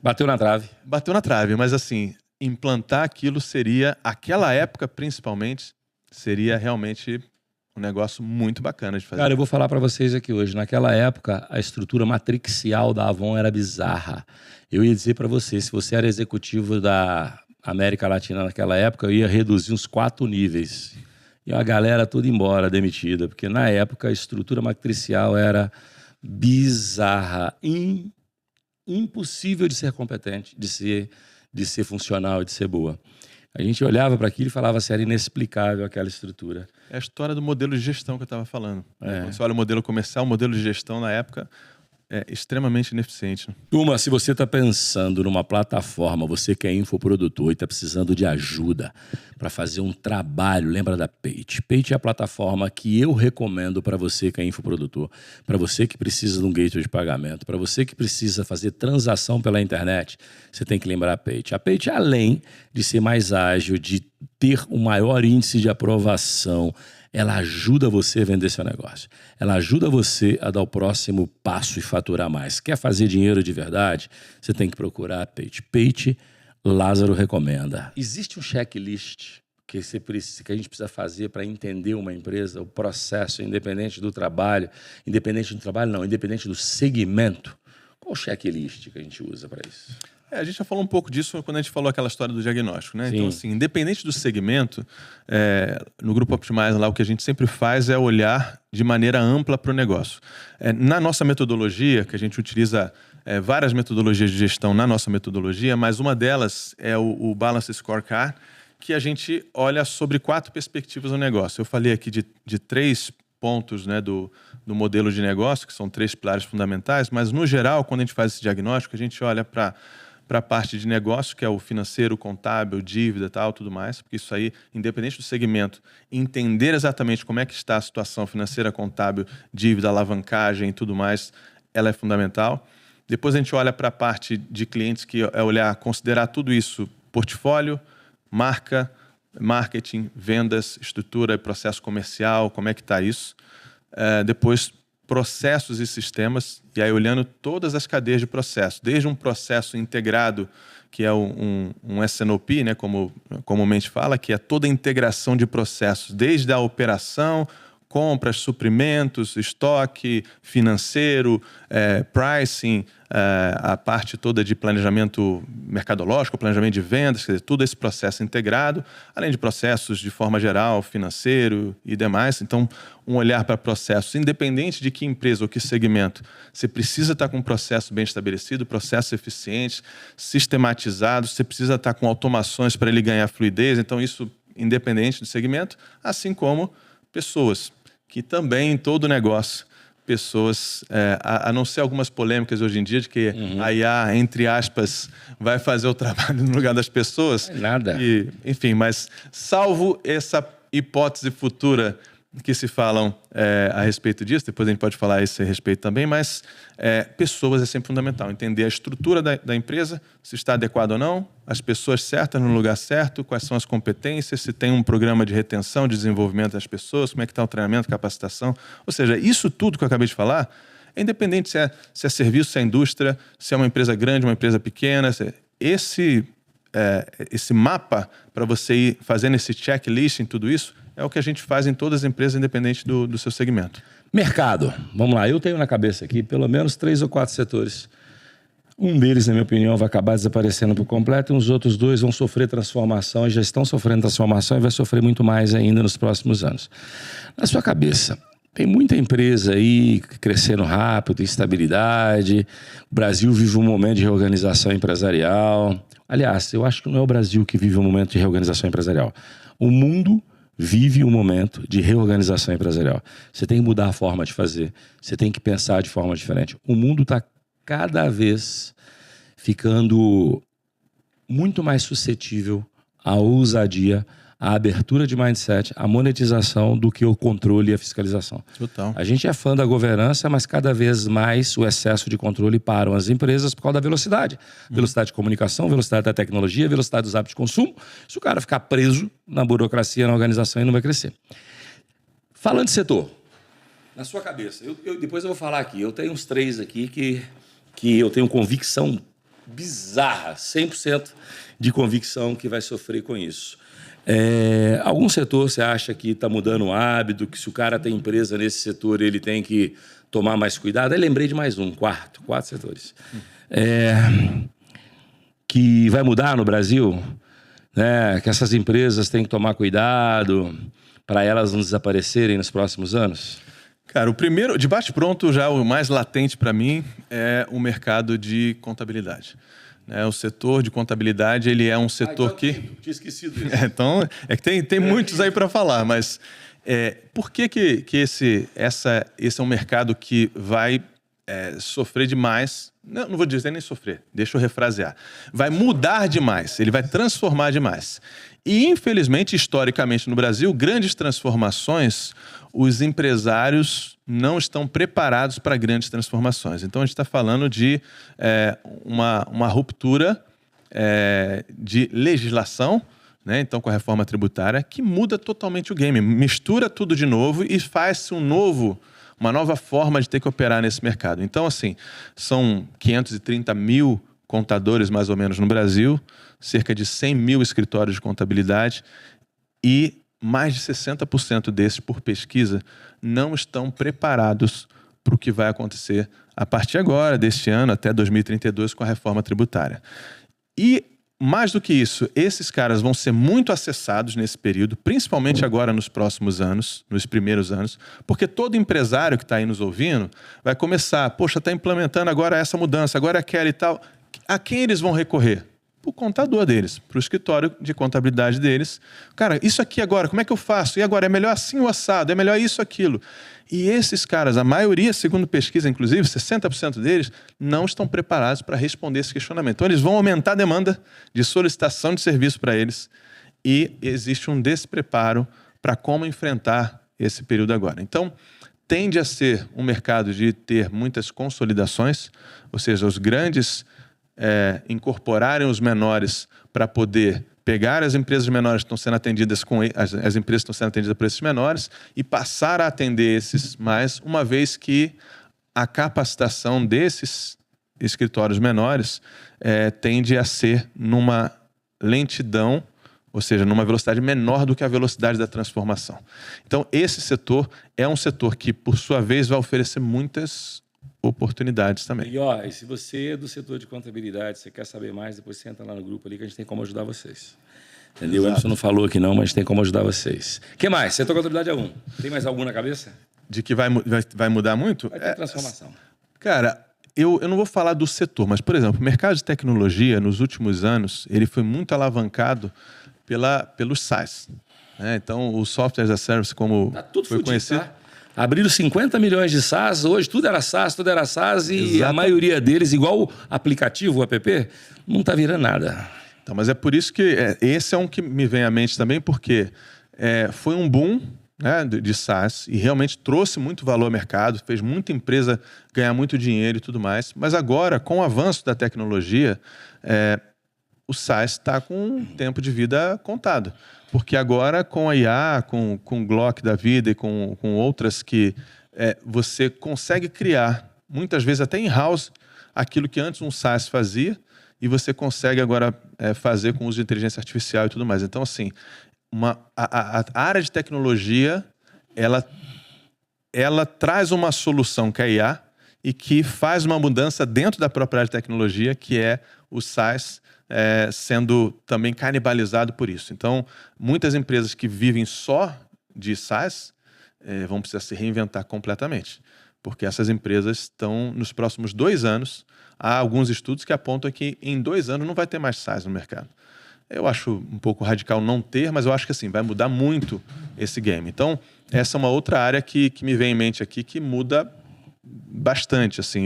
Bateu na trave. Bateu na trave, mas assim, implantar aquilo seria, aquela época principalmente, seria realmente um negócio muito bacana de fazer. Cara, eu vou falar para vocês aqui hoje. Naquela época, a estrutura matricial da Avon era bizarra. Eu ia dizer para você, se você era executivo da América Latina naquela época, eu ia reduzir uns 4 níveis. E a galera toda embora, demitida. Porque na época a estrutura matricial era bizarra. Impossível de ser competente, de ser funcional, de ser boa. A gente olhava para aquilo e falava assim, era inexplicável aquela estrutura. É a história do modelo de gestão que eu estava falando. Quando você olha o modelo comercial, o modelo de gestão na época é extremamente ineficiente. Turma, se você está pensando numa plataforma, você que é infoprodutor e está precisando de ajuda para fazer um trabalho, lembra da Page. Page é a plataforma que eu recomendo para você que é infoprodutor, para você que precisa de um gateway de pagamento, para você que precisa fazer transação pela internet, você tem que lembrar a Page. A Page, além de ser mais ágil, de ter um maior índice de aprovação, ela ajuda você a vender seu negócio. Ela ajuda você a dar o próximo passo e faturar mais. Quer fazer dinheiro de verdade? Você tem que procurar a Page. Page, Lázaro recomenda. Existe um checklist que a gente precisa fazer para entender uma empresa, o processo, independente do trabalho, independente do segmento. Qual o checklist que a gente usa para isso? A gente já falou um pouco disso quando a gente falou aquela história do diagnóstico, né? Sim. Então, assim, independente do segmento, no Grupo Optimize lá, o que a gente sempre faz é olhar de maneira ampla para o negócio. Na nossa metodologia, que a gente utiliza várias metodologias de gestão na nossa metodologia, mas uma delas é o Balance Scorecard, que a gente olha sobre 4 perspectivas do negócio. Eu falei aqui de 3 pontos, né, do modelo de negócio, que são 3 pilares fundamentais, mas, no geral, quando a gente faz esse diagnóstico, a gente olha para a parte de negócio, que é o financeiro, contábil, dívida, tal, tudo mais, porque isso aí, independente do segmento, entender exatamente como é que está a situação financeira, contábil, dívida, alavancagem e tudo mais, ela é fundamental. Depois a gente olha para a parte de clientes, que é considerar tudo isso, portfólio, marca, marketing, vendas, estrutura e processo comercial, como é que está isso. Depois, processos e sistemas, e aí olhando todas as cadeias de processo, desde um processo integrado, que é um S&OP, né, como comumente fala, que é toda a integração de processos, desde a operação, compras, suprimentos, estoque, financeiro, pricing, a parte toda de planejamento mercadológico, planejamento de vendas, quer dizer, todo esse processo integrado, além de processos de forma geral, financeiro e demais. Então, um olhar para processos, independente de que empresa ou que segmento, você precisa estar com um processo bem estabelecido, processos eficientes, sistematizados, você precisa estar com automações para ele ganhar fluidez. Então, isso independente do segmento, assim como pessoas, que também em todo negócio pessoas, a não ser algumas polêmicas hoje em dia de que a IA, entre aspas, vai fazer o trabalho no lugar das pessoas. Não é nada. Enfim, mas salvo essa hipótese futura que se falam a respeito disso, depois a gente pode falar a esse respeito também, mas pessoas é sempre fundamental. Entender a estrutura da empresa, se está adequado ou não, as pessoas certas no lugar certo, quais são as competências, se tem um programa de retenção, de desenvolvimento das pessoas, como é que está o treinamento, capacitação. Ou seja, isso tudo que eu acabei de falar é independente se é serviço, se é indústria, se é uma empresa grande, uma empresa pequena. Esse mapa para você ir fazendo esse checklist em tudo isso é o que a gente faz em todas as empresas, independente do seu segmento. Mercado. Vamos lá, eu tenho na cabeça aqui pelo menos 3 ou 4 setores. Um deles, na minha opinião, vai acabar desaparecendo por completo e os outros 2 vão sofrer transformação e já estão sofrendo transformação e vai sofrer muito mais ainda nos próximos anos. Na sua cabeça, tem muita empresa aí crescendo rápido, estabilidade. O Brasil vive um momento de reorganização empresarial. Aliás, eu acho que não é o Brasil que vive um momento de reorganização empresarial. O mundo vive um momento de reorganização empresarial. Você tem que mudar a forma de fazer. Você tem que pensar de forma diferente. O mundo está cada vez ficando muito mais suscetível à ousadia, à abertura de mindset, à monetização do que o controle e a fiscalização. Total. A gente é fã da governança, mas cada vez mais o excesso de controle param as empresas por causa da velocidade. Velocidade de comunicação, velocidade da tecnologia, velocidade dos hábitos de consumo. Se o cara ficar preso na burocracia, na organização, ele não vai crescer. Falando de setor, na sua cabeça, depois eu vou falar aqui, eu tenho uns 3 aqui que eu tenho convicção bizarra, 100% de convicção que vai sofrer com isso. Algum setor você acha que está mudando o hábito, que se o cara tem empresa nesse setor, ele tem que tomar mais cuidado? Aí lembrei de mais um, 4 setores. Que vai mudar no Brasil, né? Que essas empresas têm que tomar cuidado para elas não desaparecerem nos próximos anos? Cara, o primeiro, de bate-pronto, já o mais latente para mim é o mercado de contabilidade. O setor de contabilidade, ele é um setor que... Tinha esquecido isso. Então, é que tem muitos aí para falar, mas por que esse é um mercado que vai sofrer demais? Não vou dizer nem sofrer, deixa eu refrasear. Vai mudar demais, ele vai transformar demais. E, infelizmente, historicamente no Brasil, grandes transformações, os empresários não estão preparados para grandes transformações. Então, a gente está falando de uma ruptura de legislação, né? Então, com a reforma tributária, que muda totalmente o game, mistura tudo de novo e faz uma nova forma de ter que operar nesse mercado. Então, assim, são 530 mil contadores, mais ou menos, no Brasil, cerca de 100 mil escritórios de contabilidade e mais de 60% desses, por pesquisa, não estão preparados para o que vai acontecer a partir agora, deste ano, até 2032, com a reforma tributária. E, mais do que isso, esses caras vão ser muito acessados nesse período, principalmente agora nos próximos anos, nos primeiros anos, porque todo empresário que está aí nos ouvindo vai começar, poxa, está implementando agora essa mudança, agora aquela e tal. A quem eles vão recorrer? Para o contador deles, para o escritório de contabilidade deles. Cara, isso aqui agora, como é que eu faço? E agora, é melhor assim o assado? É melhor isso, aquilo? E esses caras, a maioria, segundo pesquisa, inclusive, 60% deles, não estão preparados para responder esse questionamento. Então, eles vão aumentar a demanda de solicitação de serviço para eles e existe um despreparo para como enfrentar esse período agora. Então, tende a ser um mercado de ter muitas consolidações, ou seja, os grandes incorporarem os menores para poder pegar as empresas menores que estão sendo atendidas as empresas que estão sendo atendidas por esses menores e passar a atender esses mais, uma vez que a capacitação desses escritórios menores tende a ser numa lentidão, ou seja, numa velocidade menor do que a velocidade da transformação. Então, esse setor é um setor que, por sua vez, vai oferecer muitas oportunidades também. E se você é do setor de contabilidade, você quer saber mais, depois você entra lá no grupo ali que a gente tem como ajudar vocês. Entendeu? O Emerson não falou aqui não, mas a gente tem como ajudar vocês. O que mais? Setor de contabilidade é um. Tem mais algum na cabeça? De que vai mudar muito? Vai ter transformação. Cara, eu não vou falar do setor, mas, por exemplo, o mercado de tecnologia, nos últimos anos, ele foi muito alavancado pelos SaaS. Então, o Software as a Service, como tá tudo foi fudido, conhecido... Tá? Abriram 50 milhões de SaaS, hoje tudo era SaaS e Exatamente. a maioria deles, igual o aplicativo, o app, não está virando nada. Então, mas é por isso que esse é um que me vem à mente também, porque foi um boom, né, de SaaS e realmente trouxe muito valor ao mercado, fez muita empresa ganhar muito dinheiro e tudo mais. Mas agora, com o avanço da tecnologia, o SaaS está com um tempo de vida contado. Porque agora, com a IA, com o Glock da vida e com outras que você consegue criar, muitas vezes até in-house, aquilo que antes um SaaS fazia, e você consegue agora fazer com o uso de inteligência artificial e tudo mais. Então, assim, a área de tecnologia, ela traz uma solução que é a IA e que faz uma mudança dentro da própria área de tecnologia, que é o SaaS, sendo também canibalizado por isso. Então, muitas empresas que vivem só de SaaS vão precisar se reinventar completamente, porque essas empresas estão, nos próximos 2 anos, há alguns estudos que apontam que em 2 anos não vai ter mais SaaS no mercado. Eu acho um pouco radical não ter, mas eu acho que assim, vai mudar muito esse game. Então, essa é uma outra área que me vem em mente aqui, que muda bastante assim,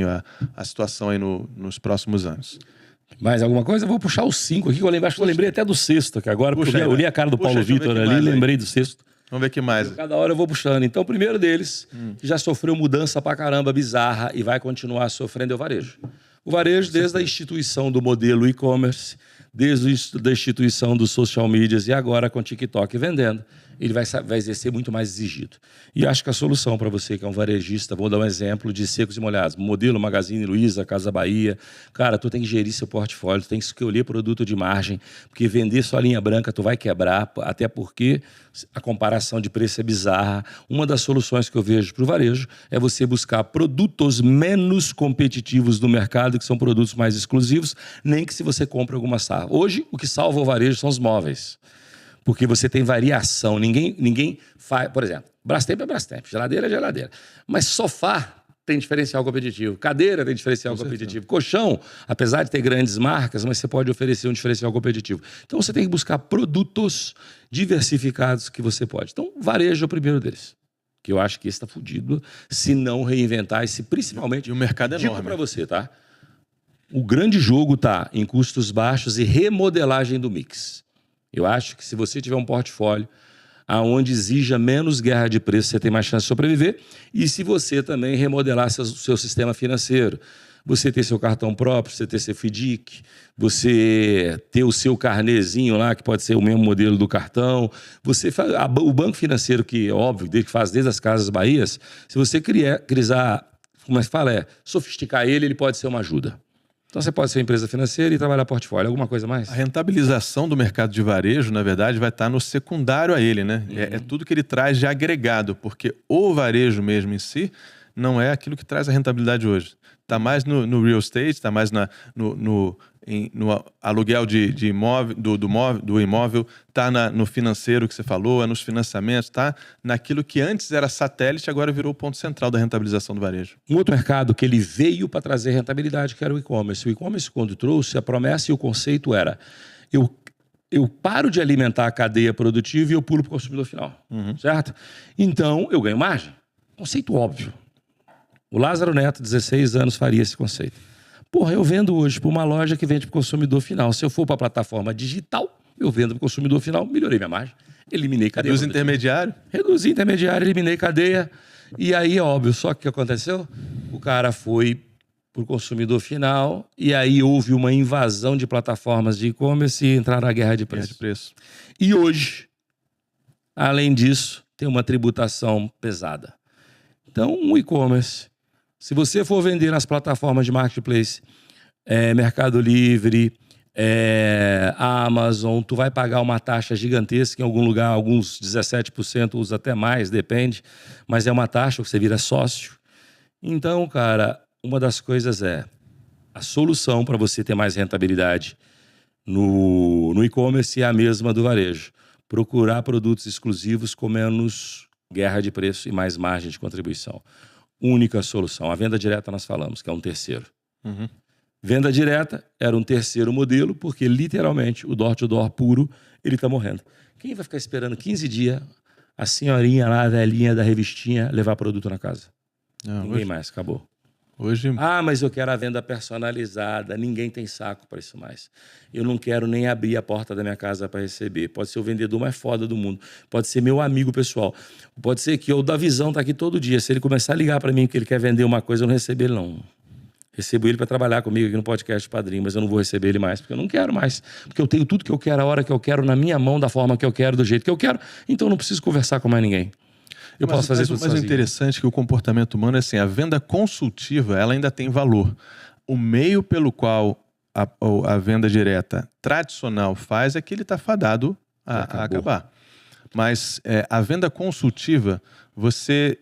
a situação aí nos próximos anos. Mais alguma coisa? Eu vou puxar os 5 aqui, que eu lembrei até do sexto aqui agora, porque eu li a cara do Paulo Vitor ali, lembrei do sexto. Vamos ver o que mais. Cada hora eu vou puxando. Então, o primeiro deles, que já sofreu mudança pra caramba, bizarra, e vai continuar sofrendo, é o varejo. O varejo, desde a instituição do modelo e-commerce, desde a instituição dos social medias e agora com o TikTok vendendo, ele vai exercer muito mais exigido. E acho que a solução para você que é um varejista, vou dar um exemplo de secos e molhados, modelo Magazine Luiza, Casa Bahia, cara, tu tem que gerir seu portfólio, tu tem que escolher produto de margem, porque vender só linha branca tu vai quebrar, até porque a comparação de preço é bizarra. Uma das soluções que eu vejo para o varejo é você buscar produtos menos competitivos no mercado, que são produtos mais exclusivos, nem que se você compra alguma safra. Hoje, o que salva o varejo são os móveis. Porque você tem variação. Ninguém faz... Por exemplo, Brastemp é Brastemp, geladeira é geladeira. Mas sofá tem diferencial competitivo, cadeira tem diferencial competitivo, colchão, apesar de ter grandes marcas, mas você pode oferecer um diferencial competitivo. Então você tem que buscar produtos diversificados que você pode. Então, varejo é o primeiro deles. Que eu acho que esse está fudido se não reinventar esse, principalmente... E o mercado é enorme. Digo para você, tá? O grande jogo está em custos baixos e remodelagem do mix. Eu acho que se você tiver um portfólio aonde exija menos guerra de preço, você tem mais chance de sobreviver. E se você também remodelar seu sistema financeiro, você ter seu cartão próprio, você ter seu FDIC, você ter o seu carnezinho lá, que pode ser o mesmo modelo do cartão. O banco financeiro, que é óbvio, que faz desde as Casas Bahias, se você sofisticar ele pode ser uma ajuda. Então, você pode ser uma empresa financeira e trabalhar portfólio. Alguma coisa mais? A rentabilização do mercado de varejo, na verdade, vai estar no secundário a ele, né? É tudo que ele traz de agregado, porque o varejo mesmo em si não é aquilo que traz a rentabilidade hoje. Está mais no real estate, está mais no aluguel de imóvel, do imóvel, está no financeiro que você falou, nos financiamentos, está naquilo que antes era satélite, agora virou o ponto central da rentabilização do varejo. Um outro mercado que ele veio para trazer rentabilidade, que era o e-commerce. O e-commerce, quando trouxe, a promessa e o conceito era: eu paro de alimentar a cadeia produtiva e eu pulo para o consumidor final, certo? Então, eu ganho margem. Conceito óbvio. O Lázaro Neto, 16 anos, faria esse conceito. Porra, eu vendo hoje para uma loja que vende para o consumidor final. Se eu for para a plataforma digital, eu vendo para o consumidor final, melhorei minha margem, eliminei cadeia. Reduz intermediário? Reduzi intermediário, eliminei cadeia. E aí, óbvio, só que o que aconteceu? O cara foi para o consumidor final e aí houve uma invasão de plataformas de e-commerce e entraram na guerra de preço. E hoje, além disso, tem uma tributação pesada. Então, um e-commerce, se você for vender nas plataformas de marketplace, Mercado Livre, Amazon, tu vai pagar uma taxa gigantesca em algum lugar, alguns 17%, usa até mais, depende, mas é uma taxa que você vira sócio. Então, cara, uma das coisas a solução para você ter mais rentabilidade no e-commerce é a mesma do varejo. Procurar produtos exclusivos com menos guerra de preço e mais margem de contribuição. Única solução. A venda direta nós falamos, que é um terceiro. Venda direta era um terceiro modelo, porque literalmente o door-to-door puro, ele está morrendo. Quem vai ficar esperando 15 dias a senhorinha lá, a velhinha da revistinha, levar produto na casa. Não, Ninguém mais, acabou. Hoje... Mas eu quero a venda personalizada. Ninguém tem saco para isso mais. Eu não quero nem abrir a porta da minha casa para receber. Pode ser o vendedor mais foda do mundo. Pode ser meu amigo pessoal. Pode ser que o da Visão tá aqui todo dia. Se ele começar a ligar para mim que ele quer vender uma coisa, eu não recebo ele, não. Recebo ele para trabalhar comigo aqui no podcast Padrinho, mas eu não vou receber ele mais, porque eu não quero mais. Porque eu tenho tudo que eu quero, a hora que eu quero, na minha mão, da forma que eu quero, do jeito que eu quero. Então eu não preciso conversar com mais ninguém. Eu posso fazer tudo sozinho. Mas o interessante é que o comportamento humano é assim, a venda consultiva, ela ainda tem valor. O meio pelo qual a venda direta tradicional faz é que ele está fadado a acabar. Mas a venda consultiva, você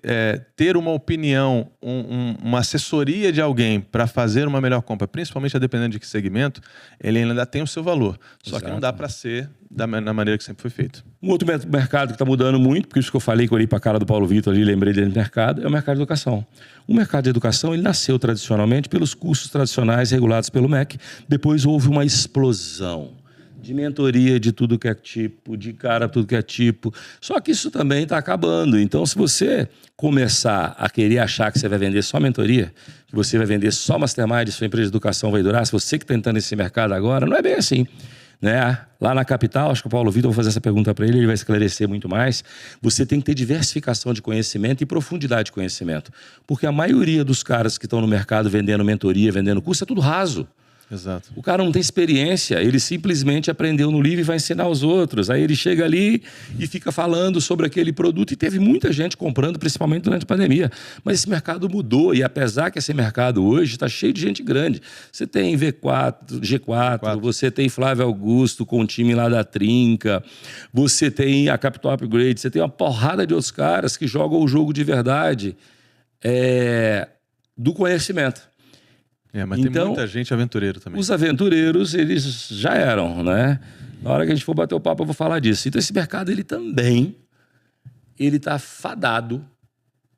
ter uma opinião, uma assessoria de alguém para fazer uma melhor compra, principalmente a dependendo de que segmento, ele ainda tem o seu valor. Só que não dá para ser na maneira que sempre foi feito. Um outro mercado que está mudando muito, por isso que eu falei que eu olhei para a cara do Paulo Vitor ali, lembrei dele no mercado, é o mercado de educação. O mercado de educação, ele nasceu tradicionalmente pelos cursos tradicionais regulados pelo MEC. Depois houve uma explosão de mentoria de tudo que é tipo, de cara tudo que é tipo. Só que isso também está acabando. Então, se você começar a querer achar que você vai vender só mentoria, que você vai vender só mastermind, sua empresa de educação vai durar, se você que está entrando nesse mercado agora, não é bem assim. Né? Lá na capital, acho que o Paulo Vitor, eu vou fazer essa pergunta para ele, ele vai esclarecer muito mais. Você tem que ter diversificação de conhecimento e profundidade de conhecimento. Porque a maioria dos caras que estão no mercado vendendo mentoria, vendendo curso, é tudo raso. Exato. O cara não tem experiência, ele simplesmente aprendeu no livro e vai ensinar aos outros. Aí ele chega ali e fica falando sobre aquele produto e teve muita gente comprando, principalmente durante a pandemia. Mas esse mercado mudou e apesar que esse mercado hoje está cheio de gente grande. Você tem G4, você tem Flávio Augusto com o time lá da Trinca, você tem a Capital Upgrade, você tem uma porrada de outros caras que jogam o jogo de verdade do conhecimento. Mas então, tem muita gente aventureiro também. Os aventureiros, eles já eram, né? Na hora que a gente for bater o papo, eu vou falar disso. Então, esse mercado, ele está fadado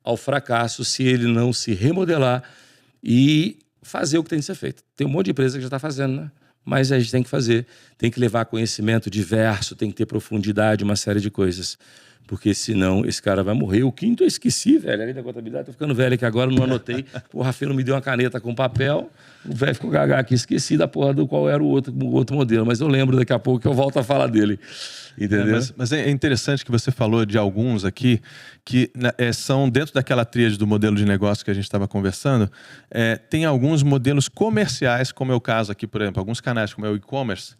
ao fracasso se ele não se remodelar e fazer o que tem que ser feito. Tem um monte de empresa que já está fazendo, né? Mas a gente tem que fazer, tem que levar conhecimento diverso, tem que ter profundidade, uma série de coisas. Porque senão esse cara vai morrer. O quinto eu esqueci, velho, ali da contabilidade. Tô ficando velho aqui agora, não anotei. O Rafael me deu uma caneta com papel. O velho ficou gaga aqui, esqueci da porra do qual era o outro modelo. Mas eu lembro daqui a pouco que eu volto a falar dele. Entendeu? Mas é interessante que você falou de alguns aqui que são dentro daquela tríade do modelo de negócio que a gente estava conversando. Tem alguns modelos comerciais, como é o caso aqui, por exemplo, alguns canais como é o e-commerce,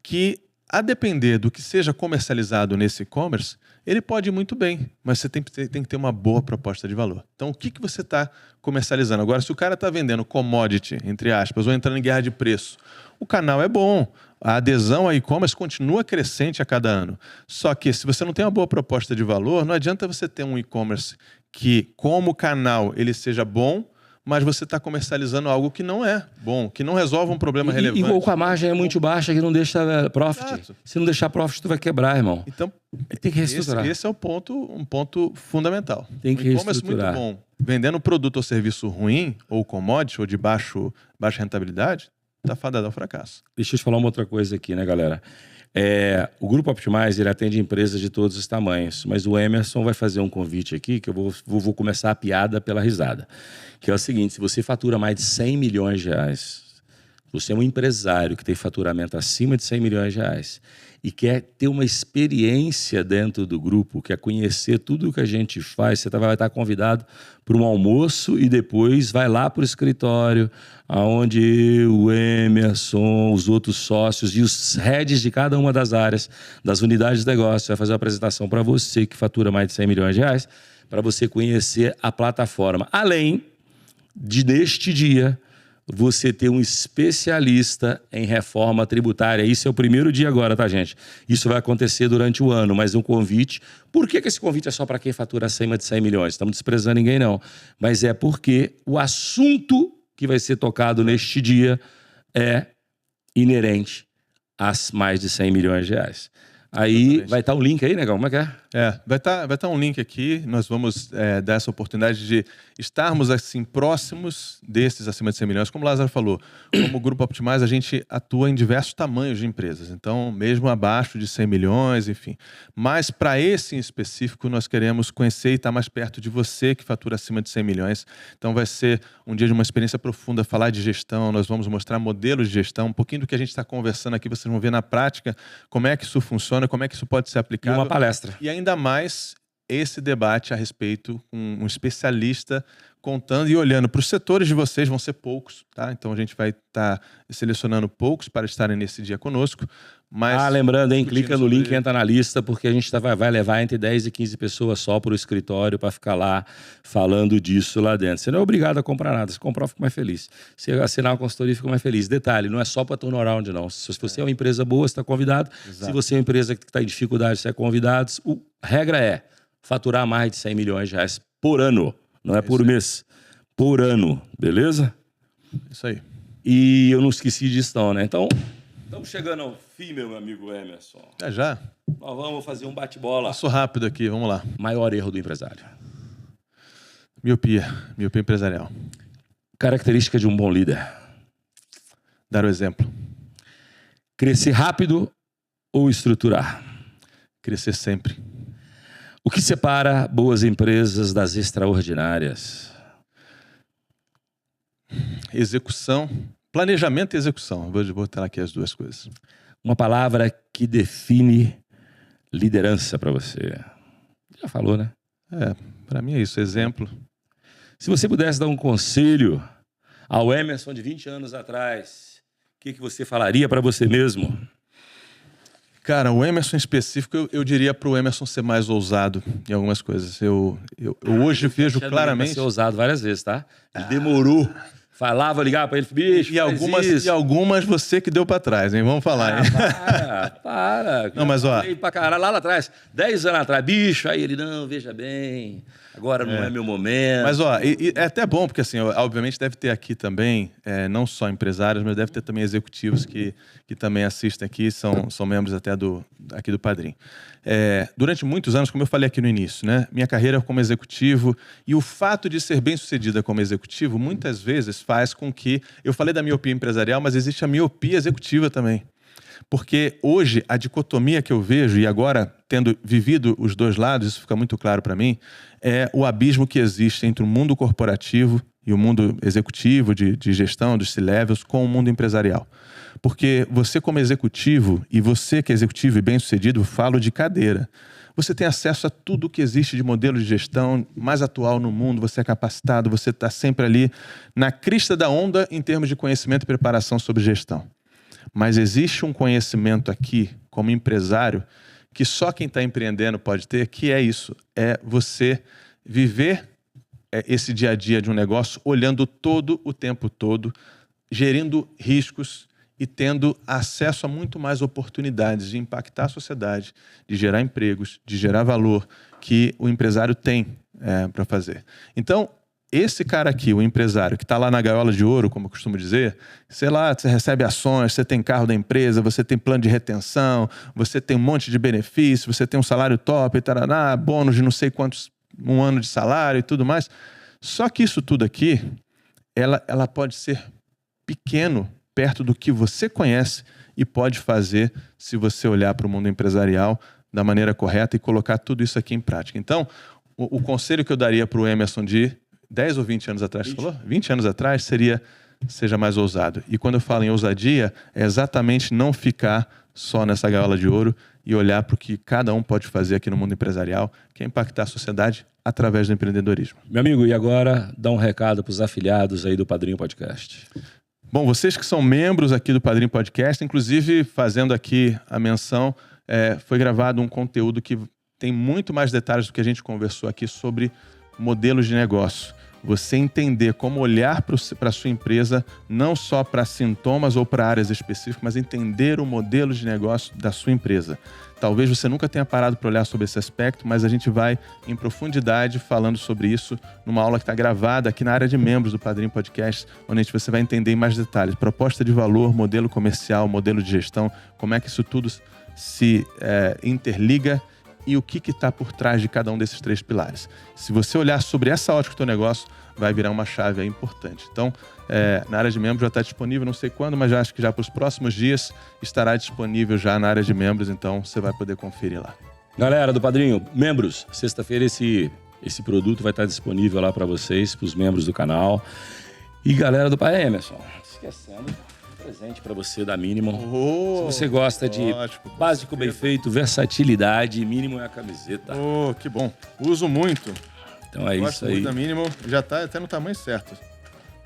que a depender do que seja comercializado nesse e-commerce, ele pode ir muito bem, mas você tem que ter uma boa proposta de valor. Então, o que você está comercializando? Agora, se o cara está vendendo commodity, entre aspas, ou entrando em guerra de preço, o canal é bom, a adesão a e-commerce continua crescente a cada ano. Só que, se você não tem uma boa proposta de valor, não adianta você ter um e-commerce que, como canal, ele seja bom, mas você está comercializando algo que não é bom, que não resolve um problema relevante. Ou com a margem é muito baixa, que não deixa profit. Exato. Se não deixar profit, tu vai quebrar, irmão. Então, tem que reestruturar. Esse é um ponto fundamental. Tem que reestruturar. E-commerce muito bom, vendendo um produto ou serviço ruim, ou commodity, ou de baixa rentabilidade, está fadado ao fracasso. Deixa eu te falar uma outra coisa aqui, né, galera? O Grupo Optimize, ele atende empresas de todos os tamanhos, mas o Emerson vai fazer um convite aqui, que eu vou começar a piada pela risada, que é o seguinte: se você fatura mais de 100 milhões de reais, você é um empresário que tem faturamento acima de 100 milhões de reais e quer ter uma experiência dentro do grupo, quer conhecer tudo o que a gente faz, você vai estar convidado para um almoço e depois vai lá para o escritório, onde o Emerson, os outros sócios e os heads de cada uma das áreas, das unidades de negócio, vai fazer uma apresentação para você que fatura mais de 100 milhões de reais, para você conhecer a plataforma. Além de, neste dia, você ter um especialista em reforma tributária. Isso é o primeiro dia agora, tá, gente? Isso vai acontecer durante o ano, mas um convite. Por que esse convite é só para quem fatura acima de 100 milhões? Estamos desprezando ninguém, não. Mas é porque o assunto que vai ser tocado neste dia é inerente às mais de 100 milhões de reais. Aí Exatamente. vai estar o link aí, negão? Como é que é? Vai estar um link aqui. Nós vamos dar essa oportunidade de estarmos assim próximos desses acima de 100 milhões. Como o Lázaro falou, como Grupo Optimize, a gente atua em diversos tamanhos de empresas. Então, mesmo abaixo de 100 milhões, enfim. Mas para esse em específico, nós queremos conhecer e estar mais perto de você que fatura acima de 100 milhões. Então, vai ser um dia de uma experiência profunda, falar de gestão. Nós vamos mostrar modelos de gestão. Um pouquinho do que a gente está conversando aqui, vocês vão ver na prática como é que isso funciona, como é que isso pode ser E aplicado. uma palestra. E ainda mais esse debate a respeito com um especialista contando e olhando para os setores de vocês, vão ser poucos, tá? Então a gente vai estar selecionando poucos para estarem nesse dia conosco. Mas lembrando, hein? Clica no link e sobre... entra na lista, porque a gente vai levar entre 10 e 15 pessoas só para o escritório para ficar lá falando disso lá dentro. Você não é obrigado a comprar nada, se comprar, fica mais feliz. Se assinar uma consultoria, fica mais feliz. Detalhe, não é só para turnaround, não. Se você é uma empresa boa, você está convidado. Exato. Se você é uma empresa que está em dificuldade, você é convidado. A regra é faturar mais de 100 milhões de reais por ano, não é por mês. Por ano, beleza? Isso aí. E eu não esqueci disso não, né? Então, estamos chegando ao fim, meu amigo Emerson. Já? Nós vamos fazer um bate-bola. Passou rápido aqui, vamos lá. Maior erro do empresário. Miopia empresarial. Característica de um bom líder. Dar o exemplo. Crescer rápido ou estruturar. Crescer sempre. O que separa boas empresas das extraordinárias? Execução, planejamento e execução. Vou botar aqui as duas coisas. Uma palavra que define liderança para você. Já falou, né? Para mim é isso, exemplo. Se você pudesse dar um conselho ao Emerson de 20 anos atrás, o que você falaria para você mesmo? Cara, o Emerson em específico, eu diria para o Emerson ser mais ousado em algumas coisas. Eu hoje vejo claramente... Ser ousado várias vezes, tá? Ele demorou. Falava, ligava para ele, bicho, e algumas você que deu para trás, hein? Vamos falar, hein? Para. Não, mas ó... Pra caralho, lá atrás, 10 anos atrás, bicho, aí ele, não, veja bem, agora não é meu momento. Mas, ó, é até bom, porque, assim, obviamente deve ter aqui também, não só empresários, mas deve ter também executivos que também assistem aqui, são membros até aqui do Padrim. Durante muitos anos, como eu falei aqui no início, né, minha carreira como executivo e o fato de ser bem-sucedida como executivo, muitas vezes faz com que... Eu falei da miopia empresarial, mas existe a miopia executiva também. Porque hoje, a dicotomia que eu vejo, e agora tendo vivido os dois lados, isso fica muito claro para mim, é o abismo que existe entre o mundo corporativo e o mundo executivo, de gestão, dos C-levels, com o mundo empresarial. Porque você como executivo, e você que é executivo e bem-sucedido, falo de cadeira, você tem acesso a tudo que existe de modelo de gestão mais atual no mundo, você é capacitado, você está sempre ali na crista da onda em termos de conhecimento e preparação sobre gestão. Mas existe um conhecimento aqui, como empresário, que só quem está empreendendo pode ter, que é isso, é você viver esse dia a dia de um negócio olhando todo o tempo todo, gerindo riscos e tendo acesso a muito mais oportunidades de impactar a sociedade, de gerar empregos, de gerar valor que o empresário tem para fazer. Então, esse cara aqui, o empresário, que está lá na gaiola de ouro, como eu costumo dizer, sei lá, você recebe ações, você tem carro da empresa, você tem plano de retenção, você tem um monte de benefícios, você tem um salário top, taraná, bônus de não sei quantos, um ano de salário e tudo mais. Só que isso tudo aqui, ela pode ser pequeno perto do que você conhece e pode fazer se você olhar para o mundo empresarial da maneira correta e colocar tudo isso aqui em prática. Então, o conselho que eu daria para o Emerson de 10 ou 20 anos atrás, 20. Você falou? 20 anos atrás seria, seja mais ousado. E quando eu falo em ousadia, é exatamente não ficar só nessa gaiola de ouro e olhar para o que cada um pode fazer aqui no mundo empresarial, que é impactar a sociedade através do empreendedorismo. Meu amigo, e agora dá um recado para os afiliados aí do Padrinho Podcast. Bom, vocês que são membros aqui do Padrinho Podcast, inclusive fazendo aqui a menção, foi gravado um conteúdo que tem muito mais detalhes do que a gente conversou aqui sobre modelos de negócio. Você entender como olhar para a sua empresa, não só para sintomas ou para áreas específicas, mas entender o modelo de negócio da sua empresa. Talvez você nunca tenha parado para olhar sobre esse aspecto, mas a gente vai em profundidade falando sobre isso numa aula que está gravada aqui na área de membros do Padrinho Podcast, onde você vai entender em mais detalhes. Proposta de valor, modelo comercial, modelo de gestão, como é que isso tudo se interliga e o que está por trás de cada um desses 3 pilares. Se você olhar sobre essa ótica do teu negócio, vai virar uma chave aí importante. Então, na área de membros já está disponível, não sei quando, mas acho que já para os próximos dias estará disponível já na área de membros, então você vai poder conferir lá. Galera do Padrinho, membros, sexta-feira esse produto vai estar disponível lá para vocês, para os membros do canal. E galera do Pai Emerson, esquecendo, presente para você da Minimal. Se você gosta de básico bem feito, versatilidade, Minimal é a camiseta. Que bom. Uso muito. Então é Gosto isso aí. muito da Minimal. Já tá até no tamanho certo.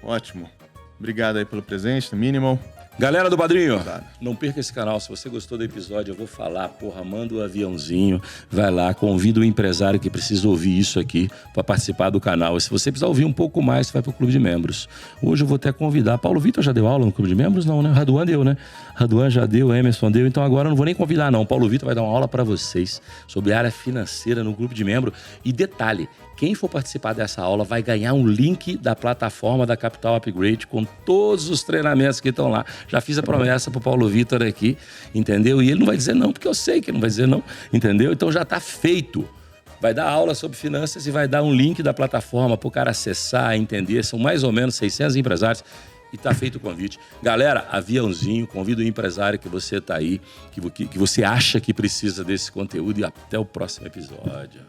Ótimo. Obrigado aí pelo presente da Minimal. Galera do Padrinho, Claro. não perca esse canal. Se você gostou do episódio, eu vou falar, manda o aviãozinho, vai lá, convida o empresário que precisa ouvir isso aqui para participar do canal. E se você precisar ouvir um pouco mais, você vai para o Clube de Membros. Hoje eu vou até convidar. Paulo Vitor já deu aula no Clube de Membros? Não, né? Raduan deu, né? Raduan já deu, Emerson deu. Então agora eu não vou nem convidar, não. Paulo Vitor vai dar uma aula para vocês sobre a área financeira no Clube de Membros. E detalhe, quem for participar dessa aula vai ganhar um link da plataforma da Capital Upgrade com todos os treinamentos que estão lá. Já fiz a promessa pro Paulo Vitor aqui, entendeu? E ele não vai dizer não, porque eu sei que ele não vai dizer não, entendeu? Então já está feito. Vai dar aula sobre finanças e vai dar um link da plataforma para o cara acessar, entender. São mais ou menos 600 empresários e está feito o convite. Galera, aviãozinho, convida o empresário que você está aí, que você acha que precisa desse conteúdo e até o próximo episódio.